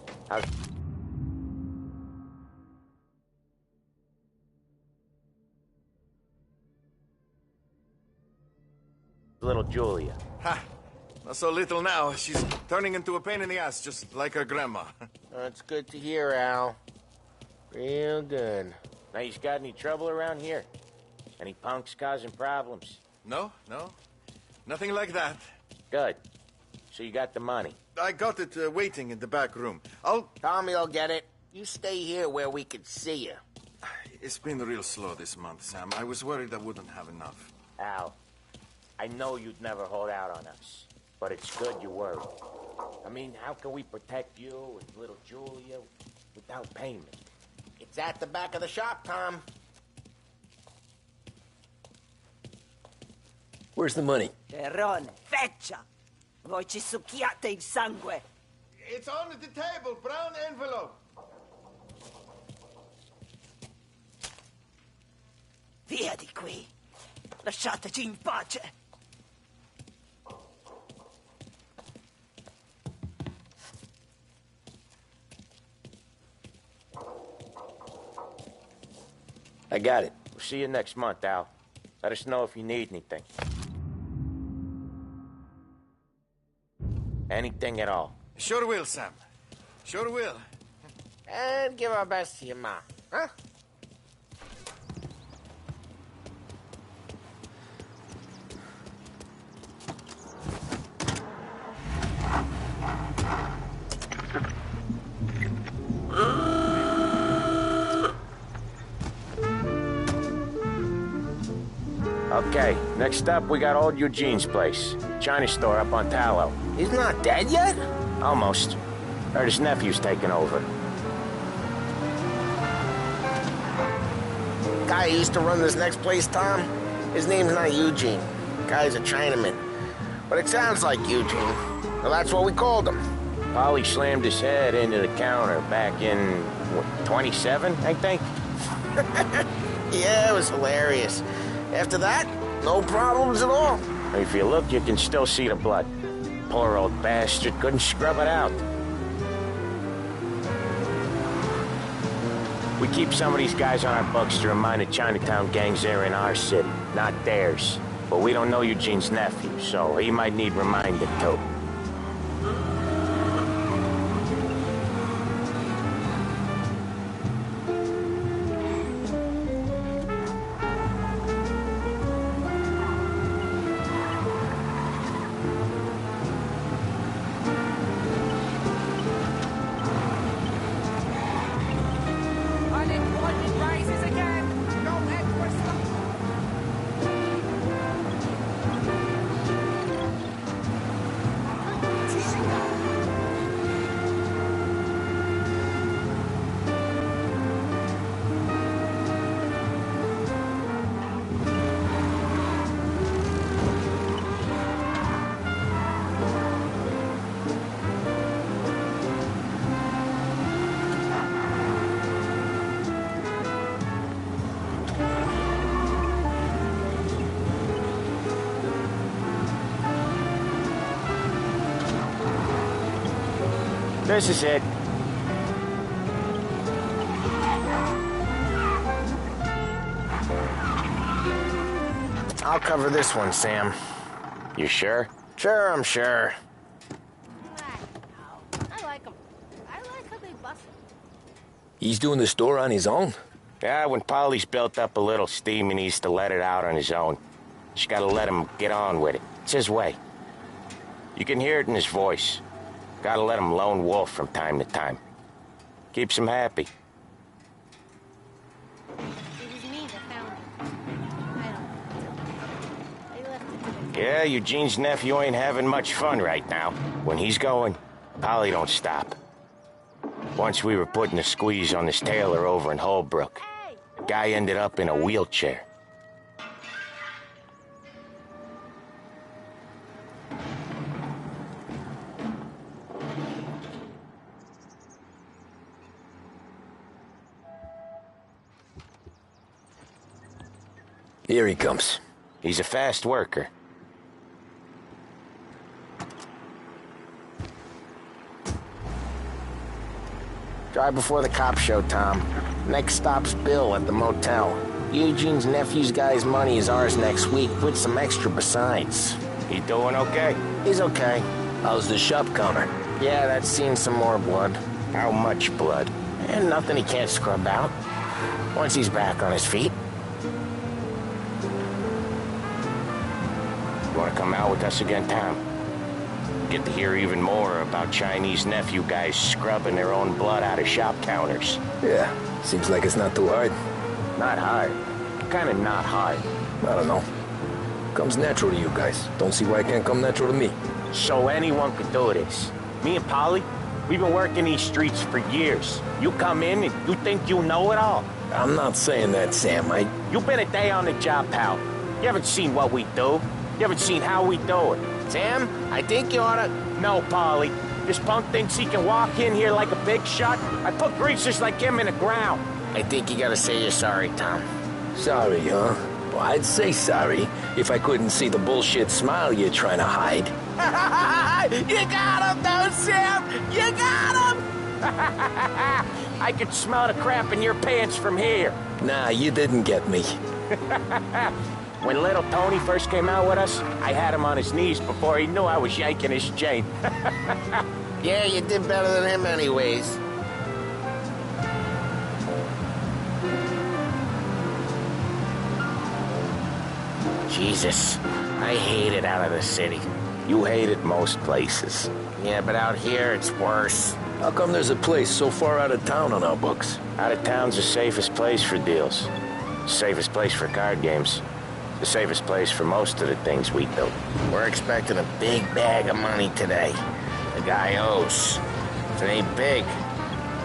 Little Julia. Ha! Not so little now. She's turning into a pain in the ass, just like her grandma. That's good to hear, Al. Real good. Now, you got any trouble around here? Any punks causing problems? No. Nothing like that. Good. So you got the money? I got it waiting in the back room. Tommy will get it. You stay here where we can see you. It's been real slow this month, Sam. I was worried I wouldn't have enough. Al, I know you'd never hold out on us, but it's good you worried. I mean, how can we protect you and little Julia without payment? It's at the back of the shop, Tom. Where's the money? Perron, feccia! Voi ci succhiate il sangue! It's on the table, brown envelope. Via di qui! Lasciateci in pace! I got it. We'll see you next month, Al. Let us know if you need anything. Anything at all. Sure will, Sam. Sure will. And give our best to your ma, huh? Okay, next up, we got old Eugene's place. China store up on Tallow. He's not dead yet? Almost. Heard his nephew's taking over. Guy who used to run this next place, Tom, his name's not Eugene. Guy's a Chinaman. But it sounds like Eugene. Well, that's what we called him. Polly slammed his head into the counter back in, what, 27, I think? Yeah, it was hilarious. After that, no problems at all. If you look, you can still see the blood. Poor old bastard couldn't scrub it out. We keep some of these guys on our books to remind the Chinatown gangs they're in our city, not theirs. But we don't know Eugene's nephew, so he might need reminding too. This is it. I'll cover this one, Sam. You sure? Sure, I'm sure. I like him. I like how they bustle. He's doing the store on his own? Yeah, when Polly's built up a little steam, he needs to let it out on his own. Just gotta let him get on with it. It's his way. You can hear it in his voice. Gotta let him lone wolf from time to time. Keeps him happy. It was me that found him. I left it to the Yeah, Eugene's nephew ain't having much fun right now. When he's going, Polly don't stop. Once we were putting a squeeze on this tailor over in Holbrook. The guy ended up in a wheelchair. Here he comes. He's a fast worker. Drive before the cops show, Tom. Next stop's Bill at the motel. Eugene's nephew's guy's money is ours next week, with some extra besides. He doing okay? He's okay. How's the shop counter? Yeah, that's seen some more blood. How much blood? And nothing he can't scrub out. Once he's back on his feet. You want to come out with us again, Tom? Get to hear even more about Chinese nephew guys scrubbing their own blood out of shop counters. Yeah, seems like it's not too hard. Not hard. Kinda not hard. I don't know. Comes natural to you guys. Don't see why it can't come natural to me. So anyone could do this. Me and Polly, we've been working these streets for years. You come in and you think you know it all. I'm not saying that, Sam. You've been a day on the job, pal. You haven't seen what we do. You haven't seen how we do it. Sam, I think you oughta... No, Polly. This punk thinks he can walk in here like a big shot. I put greasers like him in the ground. I think you gotta say you're sorry, Tom. Sorry, huh? Well, I'd say sorry if I couldn't see the bullshit smile you're trying to hide. You got him, though, Sam! You got him! I could smell the crap in your pants from here. Nah, you didn't get me. When little Tony first came out with us, I had him on his knees before he knew I was yanking his chain. Yeah, you did better than him anyways. Jesus, I hate it out of the city. You hate it most places. Yeah, but out here, it's worse. How come there's a place so far out of town on our books? Out of town's the safest place for deals. Safest place for card games. The safest place for most of the things we do. We're expecting a big bag of money today. The guy owes. If it ain't big,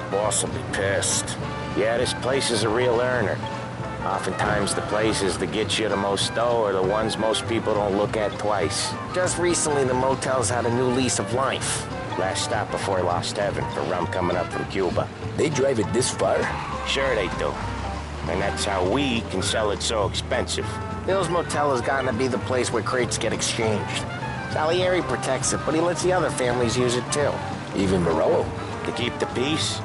boss will be pissed. Yeah, this place is a real earner. Oftentimes the places that get you the most dough are the ones most people don't look at twice. Just recently, the motel's had a new lease of life. Last stop before Lost Heaven for rum coming up from Cuba. They drive it this far? Sure they do. And that's how we can sell it so expensive. Bill's Motel has gotten to be the place where crates get exchanged. Salieri protects it, but he lets the other families use it too. Even Morello? To keep the peace?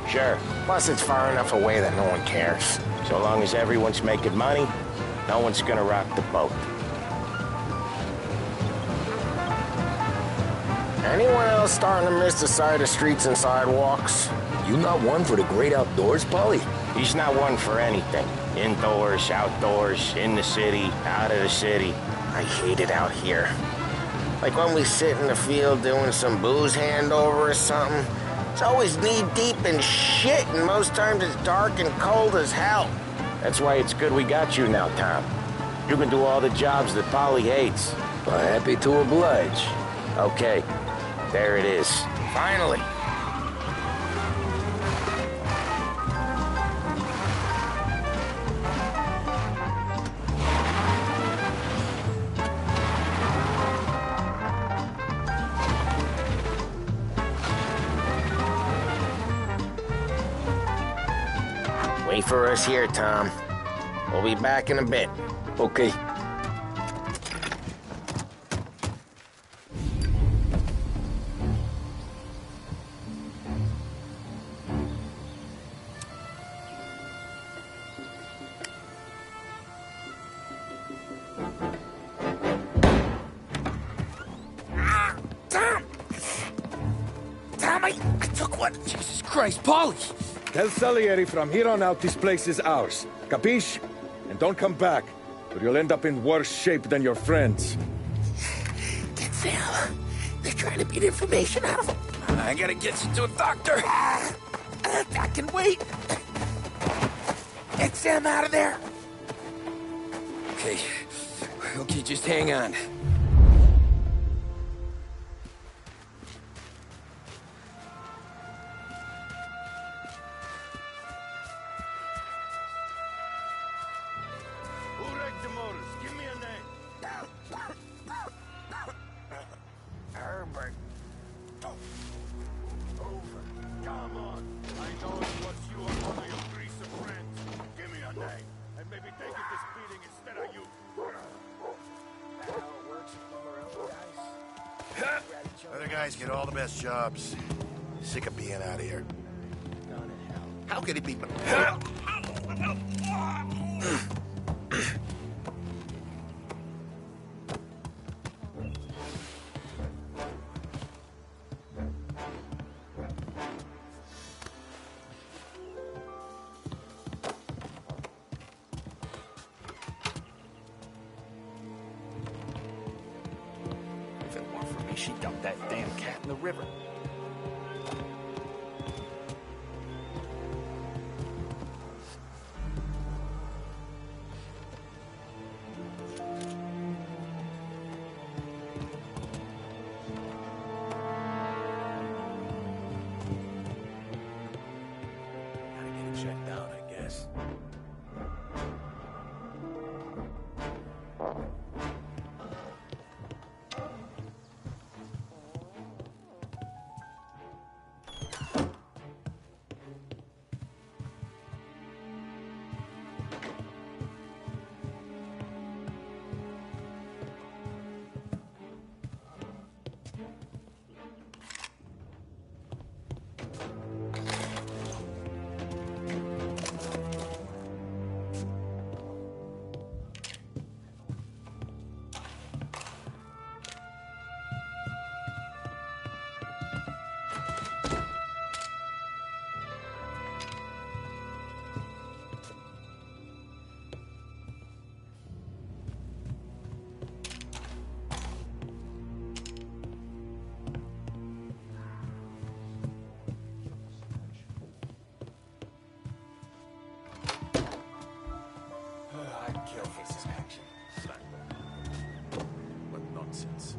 Sure. Plus, it's far enough away that no one cares. So long as everyone's making money, no one's gonna rock the boat. Anyone else starting to miss the side of streets and sidewalks? You not one for the great outdoors, Polly? He's not one for anything. Indoors, outdoors, in the city, out of the city. I hate it out here. Like when we sit in the field doing some booze handover or something. It's always knee-deep in shit, and most times it's dark and cold as hell. That's why it's good we got you now, Tom. You can do all the jobs that Polly hates. Well, happy to oblige. Okay, there it is. Finally. Wait for us here, Tom. We'll be back in a bit. Okay. Tom! Tom, I took one. Jesus Christ, Polly! Tell Salieri from here on out this place is ours. Capiche? And don't come back, or you'll end up in worse shape than your friends. Get Sam. They're trying to beat information out of him. I gotta get you to a doctor. I can wait. Get Sam out of there. Okay. Okay, just hang on. Maybe they get this beating instead of Other guys get all the best jobs. Sick of being out here. How could it be? If it weren't for me, she'd dump that damn cat in the river. Checked out, I guess. I'd kill for this action. What nonsense.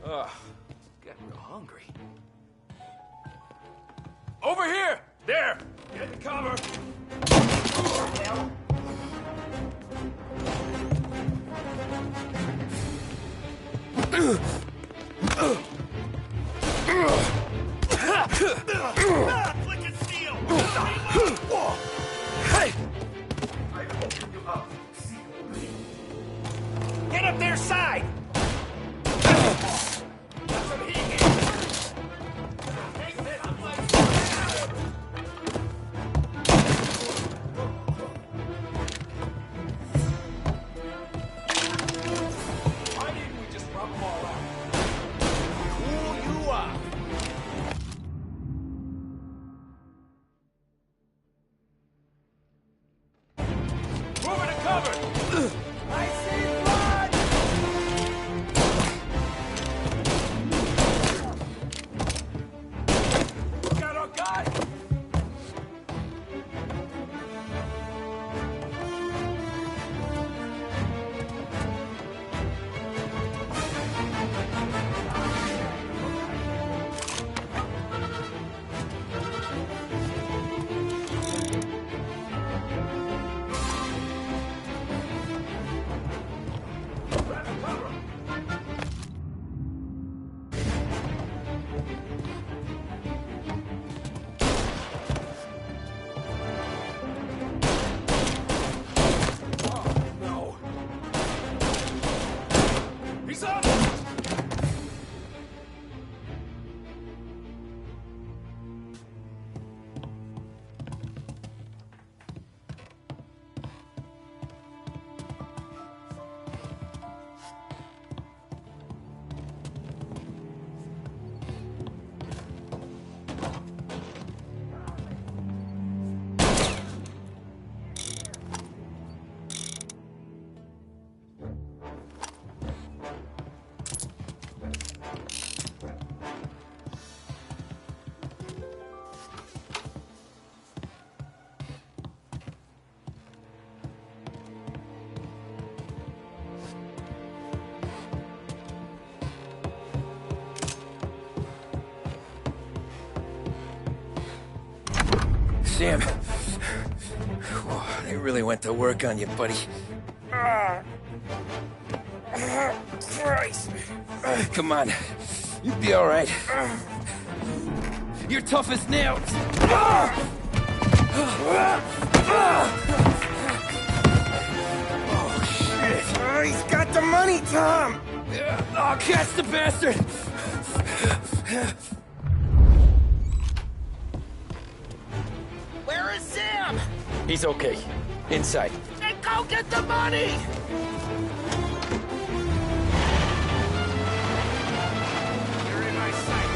Ugh, getting real hungry. Over here! There! Get in cover! Hey! Get up their side! Why didn't we just rub them all out? Sam. Whoa, they really went to work on you, buddy. Christ. Come on. You'll be all right. You're tough as nails. Oh, shit. Oh, he's got the money, Tom! Oh, catch the bastard! Where is Sam? He's okay. Inside. Then go get the money! You're in my sights.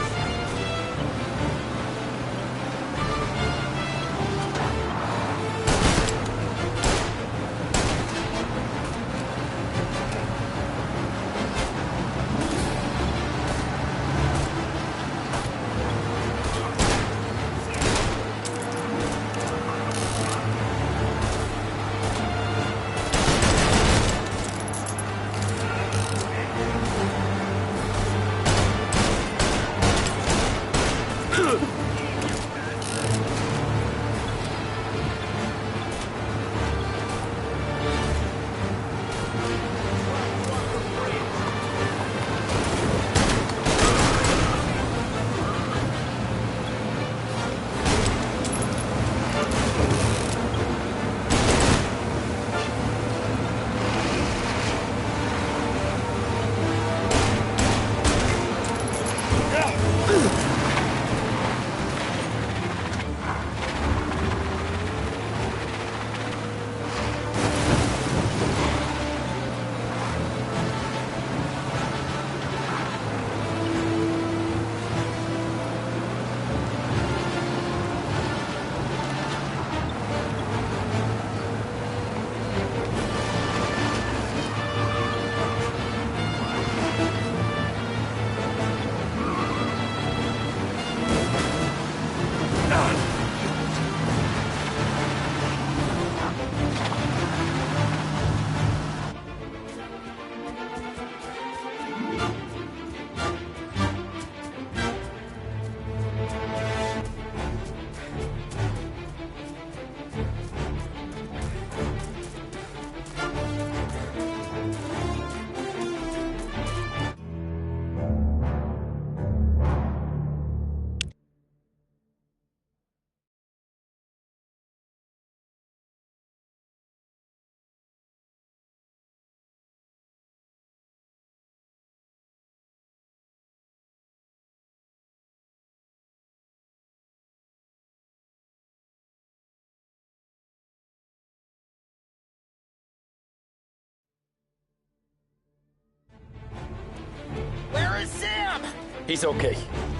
Where is Sam? He's okay.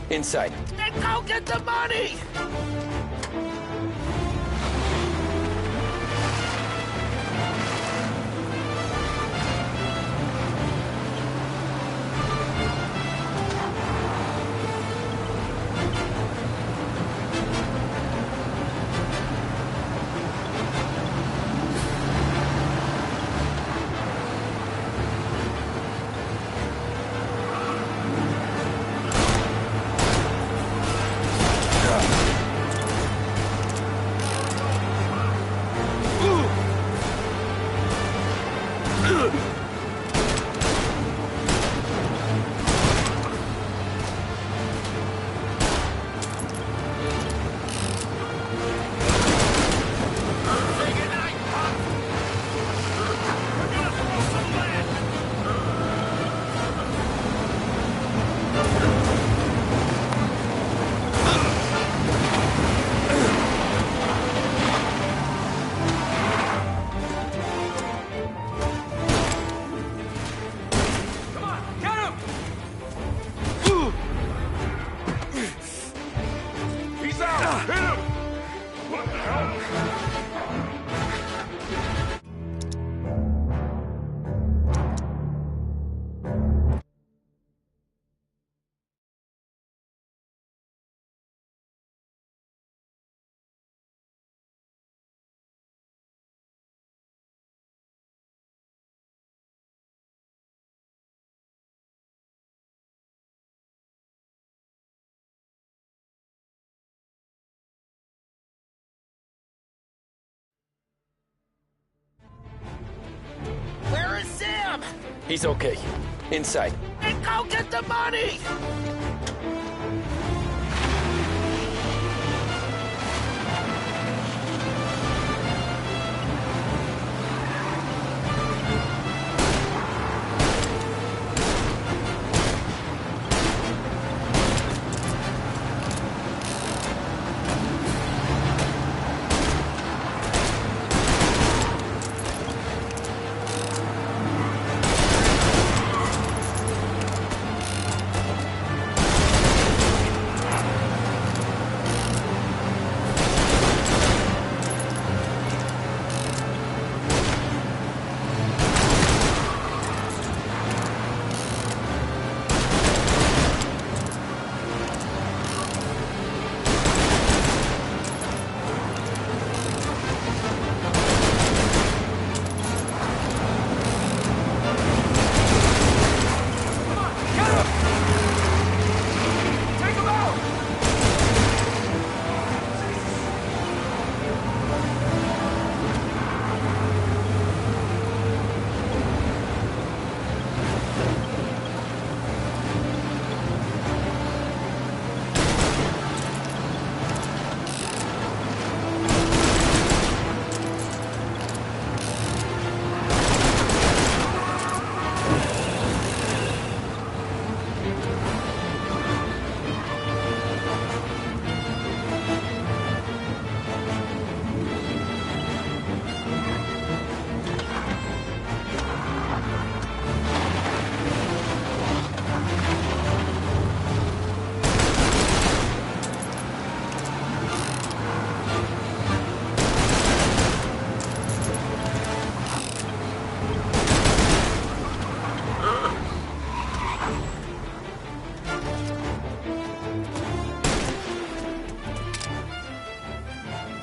Inside. Then go get the money! He's okay. Inside. Then go get the money!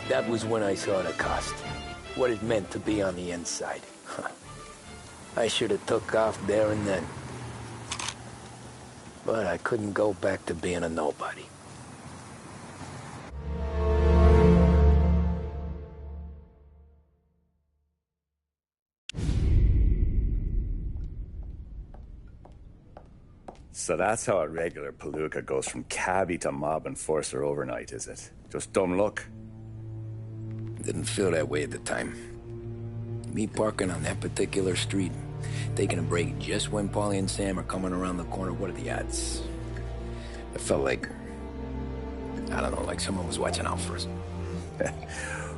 That was when I saw the cost. What it meant to be on the inside. I should have took off there and then. But I couldn't go back to being a nobody. So that's how a regular palooka goes from cabbie to mob enforcer overnight, is it? Just dumb luck? Didn't feel that way at the time. Me parking on that particular street, taking a break just when Paulie and Sam are coming around the corner, what are the odds? I felt like, I don't know, like someone was watching out for us.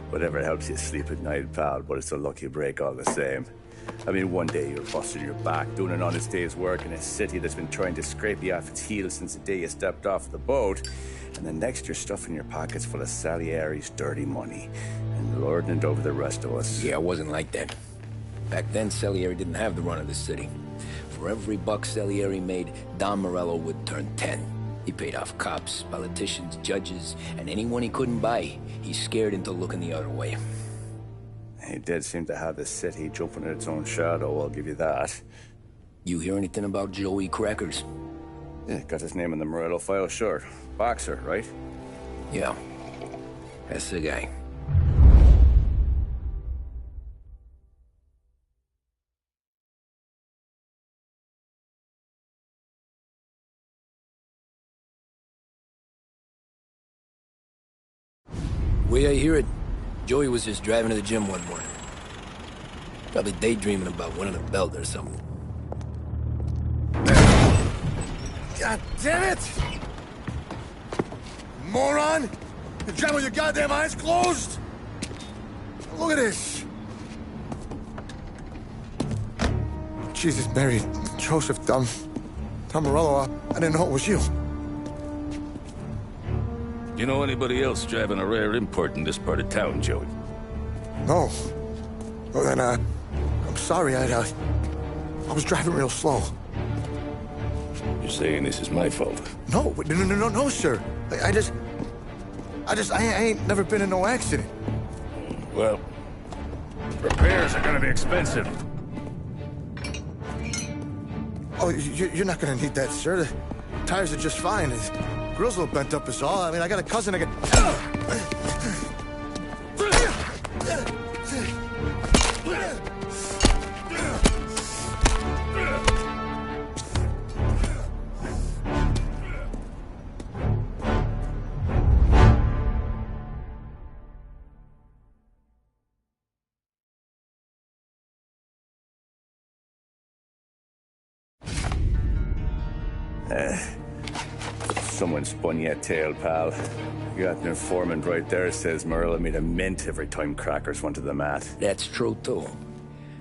Whatever helps you sleep at night, pal, but it's a lucky break all the same. I mean, one day you're busting your back, doing an honest day's work in a city that's been trying to scrape you off its heels since the day you stepped off the boat, and the next you're stuffing your pockets full of Salieri's dirty money and lording it over the rest of us. Yeah, it wasn't like that. Back then, Salieri didn't have the run of the city. For every buck Salieri made, Don Morello would turn 10. He paid off cops, politicians, judges, and anyone he couldn't buy, he scared into looking the other way. He did seem to have the city jumping in its own shadow, I'll give you that. You hear anything about Joey Crackers? Yeah, got his name in the Morello file, sure. Boxer, right? Yeah, that's the guy. Way I hear it, Joey was just driving to the gym one morning. Probably daydreaming about winning a belt or something. God damn it! Moron! You're driving with your goddamn eyes closed? Look at this! Jesus, Mary, Joseph, Tom Morello, I didn't know it was you. You know anybody else driving a rare import in this part of town, Joey? No. Well, then, I'm sorry, I was driving real slow. You're saying this is my fault? No, sir. I ain't never been in no accident. Well, repairs are gonna be expensive. Oh, you're not gonna need that, sir. The tires are just fine. His grill's a little bent up is all. I mean, I got a cousin I can... Someone spun you a tale, pal. You got an informant right there says Morello made a mint every time crackers went to the mat. That's true, too.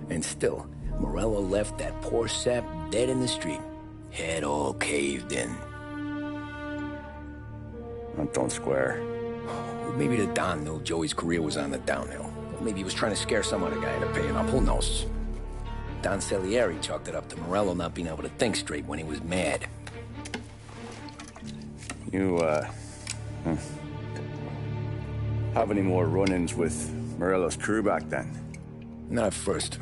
And still, Morello left that poor sap dead in the street. Head all caved in. That don't square. Well, maybe the Don knew Joey's career was on the downhill. Or maybe he was trying to scare some other guy into paying up. Who knows? Don Salieri chalked it up to Morello not being able to think straight when he was mad. You, have any more run-ins with Morello's crew back then? Not at first.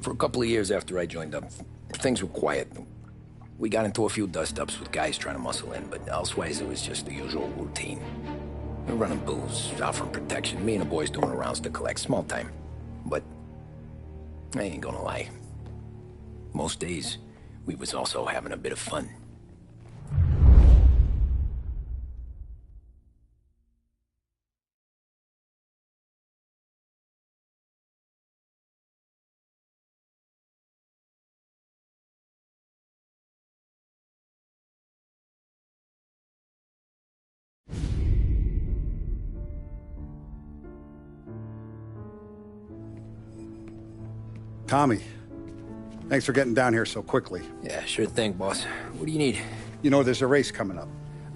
For a couple of years after I joined up, things were quiet. We got into a few dust-ups with guys trying to muscle in, but elsewise it was just the usual routine. We're running booze, offering protection, me and the boys doing rounds to collect, small time. But I ain't gonna lie. Most days, we was also having a bit of fun. Tommy, thanks for getting down here so quickly. Yeah, sure thing, boss. What do you need? You know, there's a race coming up.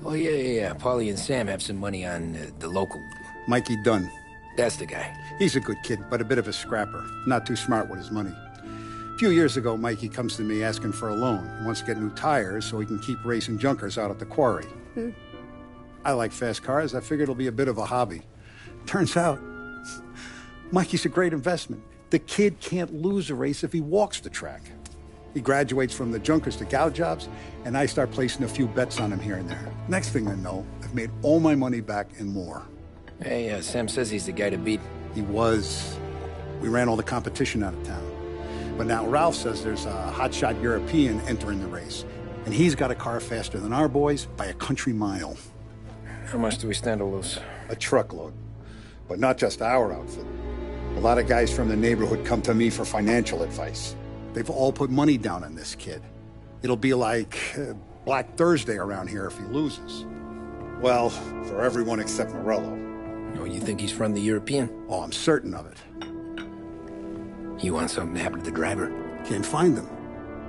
Oh, yeah. Paulie and Sam have some money on the local. Mikey Dunn. That's the guy. He's a good kid, but a bit of a scrapper. Not too smart with his money. A few years ago, Mikey comes to me asking for a loan. He wants to get new tires so he can keep racing junkers out at the quarry. I like fast cars. I figured it'll be a bit of a hobby. Turns out, Mikey's a great investment. The kid can't lose a race if he walks the track. He graduates from the junkers to gal jobs, and I start placing a few bets on him here and there. Next thing I know, I've made all my money back and more. Hey, Sam says he's the guy to beat. He was. We ran all the competition out of town. But now Ralph says there's a hotshot European entering the race, and he's got a car faster than our boys by a country mile. How much do we stand to lose? A truckload. But not just our outfit. A lot of guys from the neighborhood come to me for financial advice. They've all put money down on this kid. It'll be like Black Thursday around here if he loses. Well, for everyone except Morello. Oh, you think he's from the European? Oh, I'm certain of it. You want something to happen to the driver? Can't find him.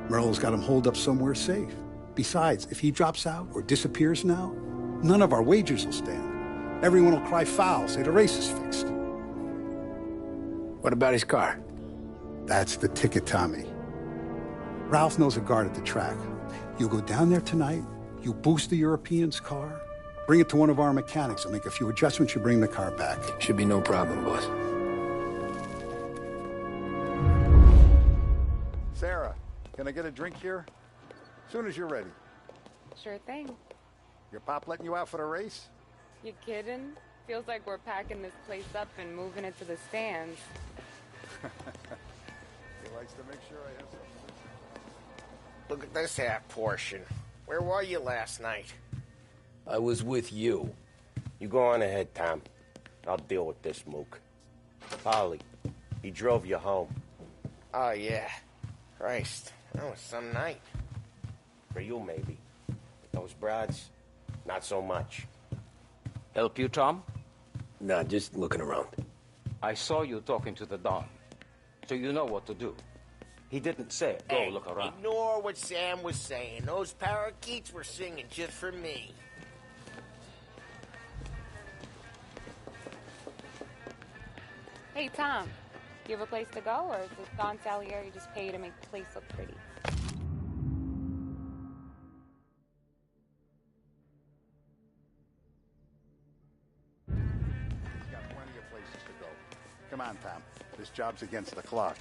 Morello's got him holed up somewhere safe. Besides, if he drops out or disappears now, none of our wagers will stand. Everyone will cry foul, say the race is fixed. What about his car? That's the ticket, Tommy. Ralph knows a guard at the track. You go down there tonight, you boost the European's car, bring it to one of our mechanics, and make a few adjustments, you bring the car back. Should be no problem, boss. Sarah, can I get a drink here? As soon as you're ready. Sure thing. Your pop letting you out for the race? You kidding? Feels like we're packing this place up and moving it to the stands. He likes to make sure I have something. Look at this half portion. Where were you last night? I was with you. You go on ahead, Tom. I'll deal with this mook. Polly, he drove you home. Oh, yeah. Christ, that was some night. For you, maybe. But those broads, not so much. Help you, Tom? Nah, just looking around. I saw you talking to the Don, so you know what to do. He didn't say, go Hey, look around. Ignore what Sam was saying. Those parakeets were singing just for me. Hey, Tom, you have a place to go, or does Don Salieri just pay you to make the place look pretty? He's got plenty of places to go. Come on, Tom. This job's against the clock.